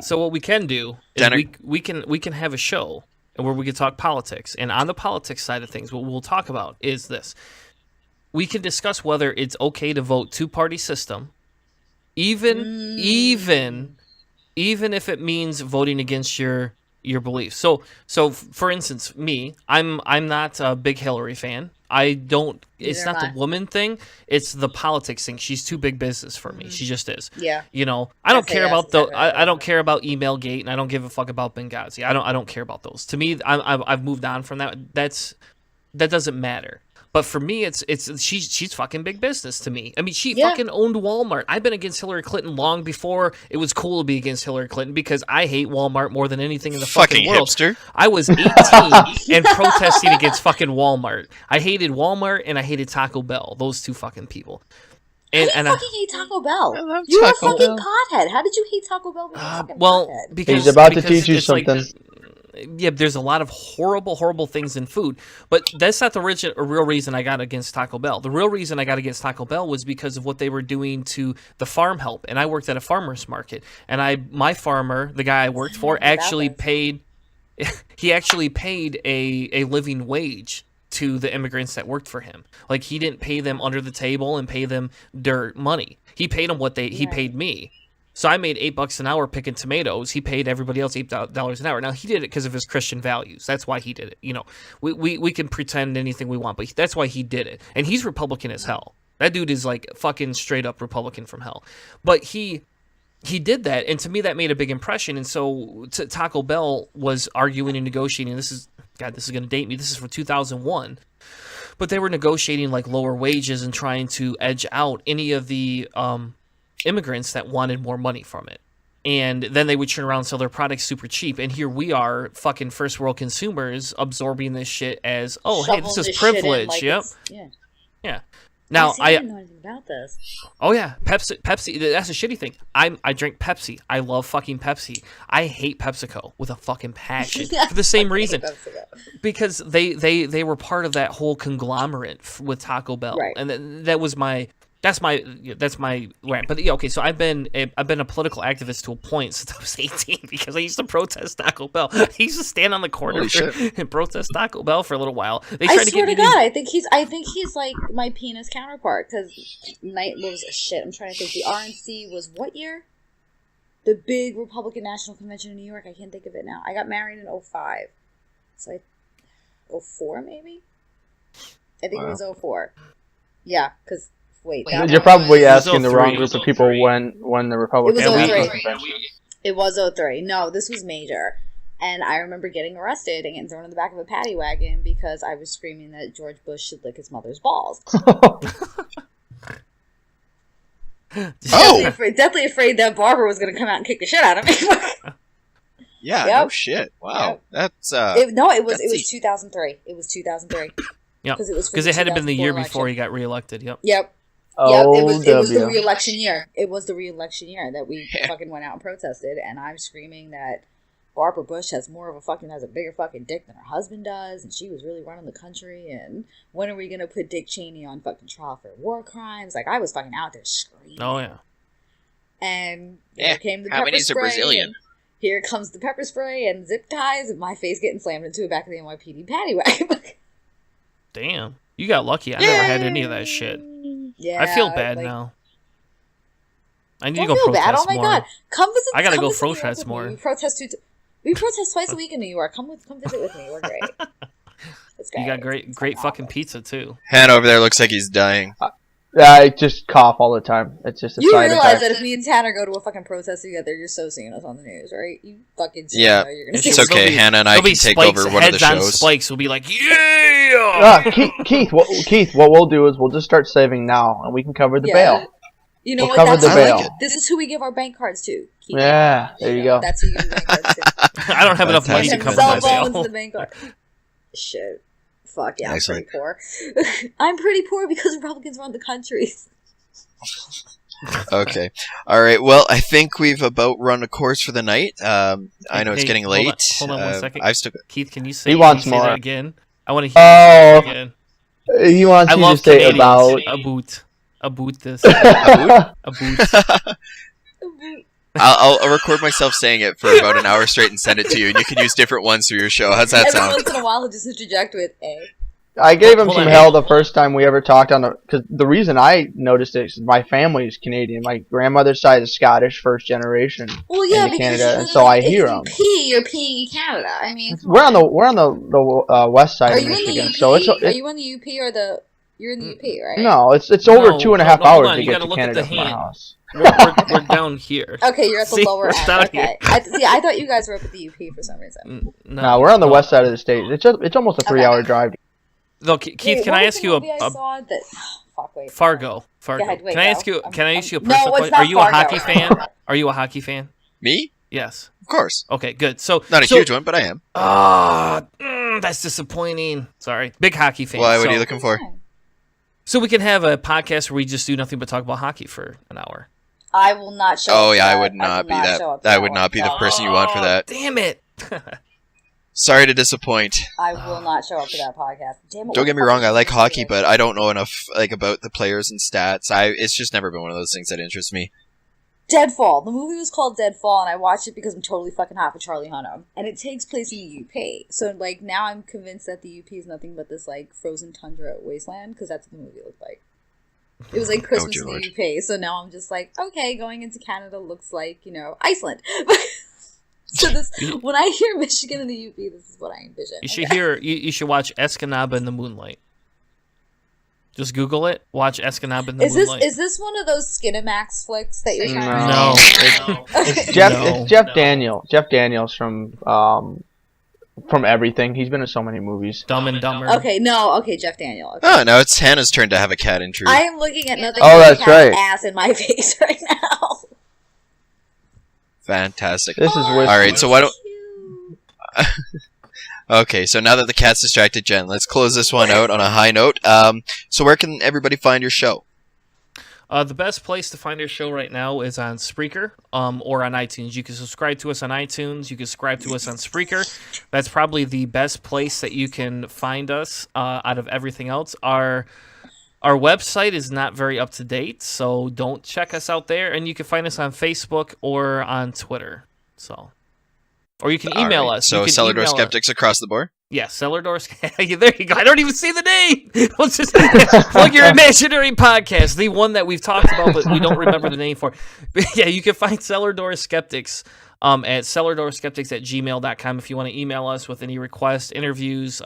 So what we can do is we can have a show where we can talk politics. And on the politics side of things, what we'll talk about is this. We can discuss whether it's okay to vote two-party system, even if it means voting against your beliefs. So for instance, me, I'm not a big Hillary fan. I don't. It's not the woman thing. It's the politics thing. She's too big business for me. She just is. Yeah. You know, I don't care about I don't care about Emailgate, and I don't give a fuck about Benghazi. I don't care about those. To me, I've moved on from that. That doesn't matter. But for me, she's fucking big business to me. I mean, she fucking owned Walmart. I've been against Hillary Clinton long before it was cool to be against Hillary Clinton because I hate Walmart more than anything in the fucking world. Hipster. I was 18 and protesting against fucking Walmart. I hated Walmart and I hated Taco Bell. Those two fucking people. And I fucking hate Taco Bell. You're a fucking pothead. How did you hate Taco Bell? Because he's about to teach you something. Yeah, there's a lot of horrible things in food, but that's not the real reason I got against Taco Bell. The real reason I got against Taco Bell was because of what they were doing to the farm help, and I worked at a farmer's market, and my farmer, the guy I worked for, actually paid a living wage to the immigrants that worked for him. Like, he didn't pay them under the table and pay them dirt money. He paid them what he paid me. So I made $8 an hour picking tomatoes. He paid everybody else $8 an hour. Now, he did it because of his Christian values. That's why he did it. You know, we can pretend anything we want, but that's why he did it. And he's Republican as hell. That dude is like fucking straight up Republican from hell. But he did that, and to me that made a big impression. And so Taco Bell was arguing and negotiating. This is going to date me. This is from 2001. But they were negotiating like lower wages and trying to edge out any of the immigrants that wanted more money from it. And then they would turn around and sell their products super cheap. And here we are, fucking first world consumers, absorbing this shit as, hey, this is privilege. Like yeah. Now I didn't know anything about this. Oh yeah, Pepsi. That's a shitty thing. I drink Pepsi. I love fucking Pepsi. I hate PepsiCo with a fucking passion for the same reason. Because they were part of that whole conglomerate with Taco Bell, right. and that was my That's my rant. But yeah, okay, so I've been a political activist to a point since I was 18 because I used to protest Taco Bell. I used to stand on the corner and protest Taco Bell for a little while. I swear to God, I think he's like my penis counterpart because I'm trying to think. The RNC was what year? The big Republican National Convention in New York. I can't think of it now. I got married in 2005. It's like 2004 maybe. I think it was 2004. Yeah, because. Wait, you're probably asking the wrong group of people when the Republican. It was 2003. It was 2003. No, this was major. And I remember getting arrested and getting thrown in the back of a paddy wagon because I was screaming that George Bush should lick his mother's balls. Definitely afraid that Barbara was going to come out and kick the shit out of me. Yeah, no shit. Wow. Yep. That's it was 2003. It was 2003. Yep. Because it had been the year before he got reelected. Yep. Yep. It was the re-election year. It was the re-election year that we fucking went out and protested, and I'm screaming that Barbara Bush has a bigger fucking dick than her husband does, and she was really running the country, and when are we gonna put Dick Cheney on fucking trial for war crimes? Like, I was fucking out there screaming. Oh yeah. And here came the pepper spray. Brazilian? Here comes the pepper spray and zip ties, and my face getting slammed into the back of the NYPD paddy wagon. Damn, you got lucky. I never had any of that shit. Yeah, I feel bad now. I need to go feel protest bad. Oh my more. God, come visit. I gotta go protest more. We protest twice a week in New York. Come visit with me. We're great. It's great. You got great fucking pizza too. Han over there looks like he's dying. I just cough all the time. It's just a you side realize effect. that if me and Tanner go to a fucking protest together, you're so seeing us on the news, right? You fucking yeah. Know you're gonna see It's okay. Hannah and I can take over one of the shows. Spikes will be like, yeah. Keith, what we'll do is we'll just start saving now, and we can cover the bail. You know we'll what? Cover the bail. This is who we give our bank cards to. Keith. Yeah, there you go. That's who you give bank cards to. I don't have enough money to cover my bail. The bank card. Shit. Fuck yeah, Excellent. I'm pretty poor. I'm pretty poor because Republicans run the country. Okay. All right. Well, I think we've about run a course for the night. I know it's getting late. Hold on 1 second. I've still got... Keith, can you say, he wants more. That again? I want to hear that again. He wants you to say about... About this. I'll record myself saying it for about an hour straight and send it to you, and you can use different ones for your show. How's that sound? Every once in a while, I'll just interject with A. I gave him some hell the first time we ever talked on because the reason I noticed it is my family is Canadian. My grandmother's side is Scottish, first generation. Well, yeah, into Canada, and so I hear them. You're peeing in Canada. I mean, we're on the west side of Michigan, so it's. Are you in the UP or the? You're in the UP, right? No, it's over 2.5 hours to get to Canada from my house. We're down here. Okay, you're at the lower end. Okay, I thought you guys were up at the UP for some reason. No, we're on the west side of the state. It's almost a 3-hour drive. Look, Keith, can I ask you Fargo? Ahead, can I ask you a personal question? Are you a hockey fan? Are you a hockey fan? Me? Yes. Of course. Okay, good. So not a huge one, but I am. That's disappointing. Sorry. Big hockey fan. Why? What are you looking for? So we can have a podcast where we just do nothing but talk about hockey for an hour. I will not show up. Oh yeah, I would not be that. I would not be the person you want for that. Damn it. Sorry to disappoint. I will not show up for that podcast. Damn it, don't get me wrong, I like hockey, but I don't know enough about the players and stats. It's just never been one of those things that interests me. Deadfall. The movie was called Deadfall, and I watched it because I'm totally fucking hot for Charlie Hunnam. And it takes place in the UP. So, now I'm convinced that the UP is nothing but this, frozen tundra wasteland, because that's what the movie looked like. It was like Christmas in the UK. So now I'm just like, okay, going into Canada looks like, Iceland. So when I hear Michigan in the UP, this is what I envision. You should watch Escanaba in the Moonlight. Just Google it. Watch Escanaba in the Moonlight. Is this one of those Skinamax flicks that you're trying to No. It's Jeff Daniels. Jeff Daniels from Everything. He's been in so many movies. Dumb and Dumber. Okay, Jeff Daniels. Okay. Oh, now it's Hannah's turn to have a cat intrude. I am looking at nothing but a ass in my face right now. Fantastic. This is all right. So why don't? Okay, so now that the cat's distracted, Jen, let's close this one out on a high note. So where can everybody find your show? The best place to find our show right now is on Spreaker or on iTunes. You can subscribe to us on iTunes. You can subscribe to us on Spreaker. That's probably the best place that you can find us out of everything else. Our Our website is not very up to date, so don't check us out there. And you can find us on Facebook or on Twitter. So, or you can email us. So Cellar Door Skeptics across the board. Yeah, Cellar Door. There you go. I don't even see the name. Let's just plug your imaginary podcast, the one that we've talked about, but we don't remember the name for. But yeah, you can find Cellar Door Skeptics at cellardoorskeptics@gmail.com if you want to email us with any requests, interviews.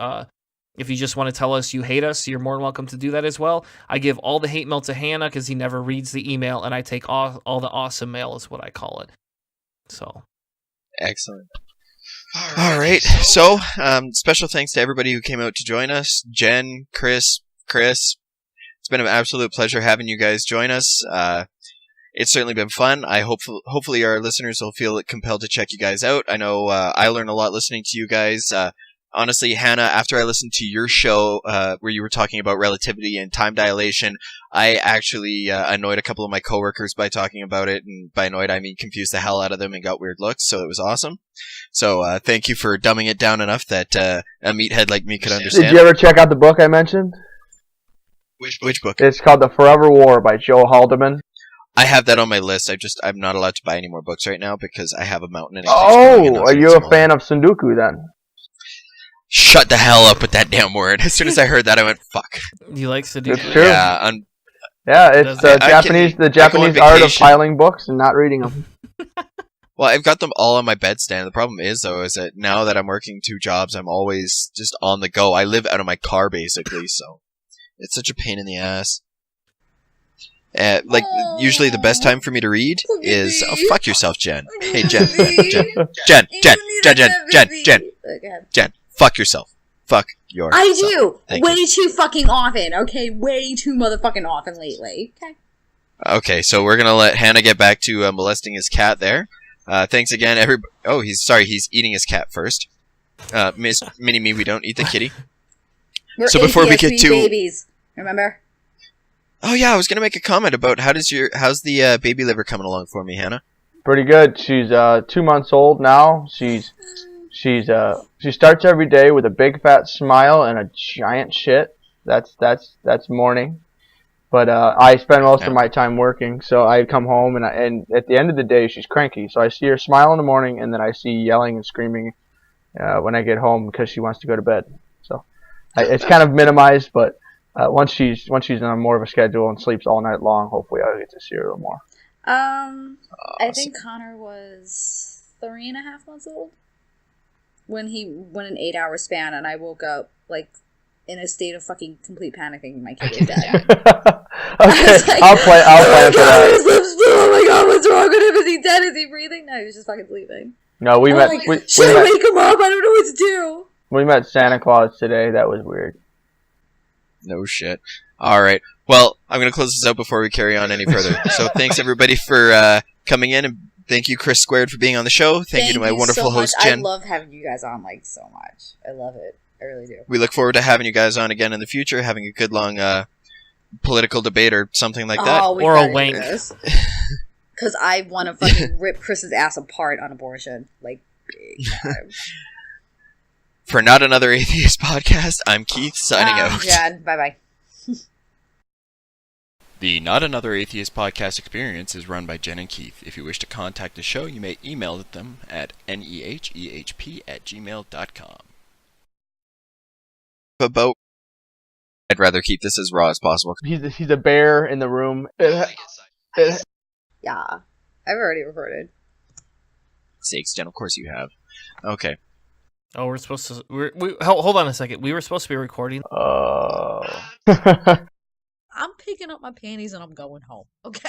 If you just want to tell us you hate us, you're more than welcome to do that as well. I give all the hate mail to Hannah because he never reads the email, and I take all the awesome mail is what I call it. So, excellent. All right. So, special thanks to everybody who came out to join us. Jen, Chris. It's been an absolute pleasure having you guys join us. It's certainly been fun. Hopefully our listeners will feel compelled to check you guys out. I know I learned a lot listening to you guys. Honestly, Hannah, after I listened to your show where you were talking about relativity and time dilation, I actually annoyed a couple of my coworkers by talking about it, and by annoyed I mean confused the hell out of them and got weird looks, so it was awesome. So thank you for dumbing it down enough that a meathead like me could understand. Did you ever check out the book I mentioned? Which book? It's called The Forever War by Joe Haldeman. I have that on my list. I'm not allowed to buy any more books right now because I have a mountain and are you a fan of Sundoku then? Shut the hell up with that damn word. As soon as I heard that, I went, fuck. You like Sudoku? It's true. Yeah, it's the Japanese art of piling books and not reading them. Well, I've got them all on my bedstand. The problem is, though, is that now that I'm working 2 jobs, I'm always just on the go. I live out of my car, basically, so it's such a pain in the ass. Usually the best time for me to read is... Oh, fuck yourself, Jen. Hey, Jen. Jen. Fuck yourself. Fuck yourself. I do. Way too fucking often, okay? Way too motherfucking often lately. Okay. Okay, so we're gonna let Hannah get back to molesting his cat there. Thanks again, everybody. Oh, he's eating his cat first. Miss Mini-Me, we don't eat the kitty. So before we get to... babies, remember? Oh yeah, I was gonna make a comment about how's the baby liver coming along for me, Hannah? Pretty good. She's 2 months old now. She starts every day with a big fat smile and a giant shit. That's morning. But I spend most of my time working, so I come home and at the end of the day she's cranky. So I see her smile in the morning, and then I see yelling and screaming when I get home because she wants to go to bed. So it's kind of minimized, but once she's on more of a schedule and sleeps all night long, hopefully I'll get to see her a little more. I think Connor was 3.5 months old when he went an 8-hour span, and I woke up like in a state of fucking complete panic thinking my kid was dead. Okay, like, I'll play for that. Oh my god, what's wrong with him? Is he dead? Is he breathing? No, he was just fucking sleeping. No, should I wake him up? I don't know what to do. We met Santa Claus today. That was weird. No shit. All right. Well, I'm going to close this out before we carry on any further. So thanks, everybody, for coming in, and thank you, Chris Squared, for being on the show. Thank you to my wonderful host, Jen. I love having you guys on, like, so much. I love it. I really do. We look forward to having you guys on again in the future, having a good, long political debate or something like that. Or a wank. Because I want to fucking rip Chris's ass apart on abortion. Like, big time. For Not Another Atheist Podcast, I'm Keith, signing out. Jen, bye-bye. The Not Another Atheist Podcast experience is run by Jen and Keith. If you wish to contact the show, you may email them at nehehp@gmail.com. About, I'd rather keep this as raw as possible. He's a bear in the room. Yeah, I've already recorded. Sakes, Jen, of course you have. Okay. Oh, we're supposed to... hold on a second. We were supposed to be recording. I'm picking up my panties and I'm going home. Okay.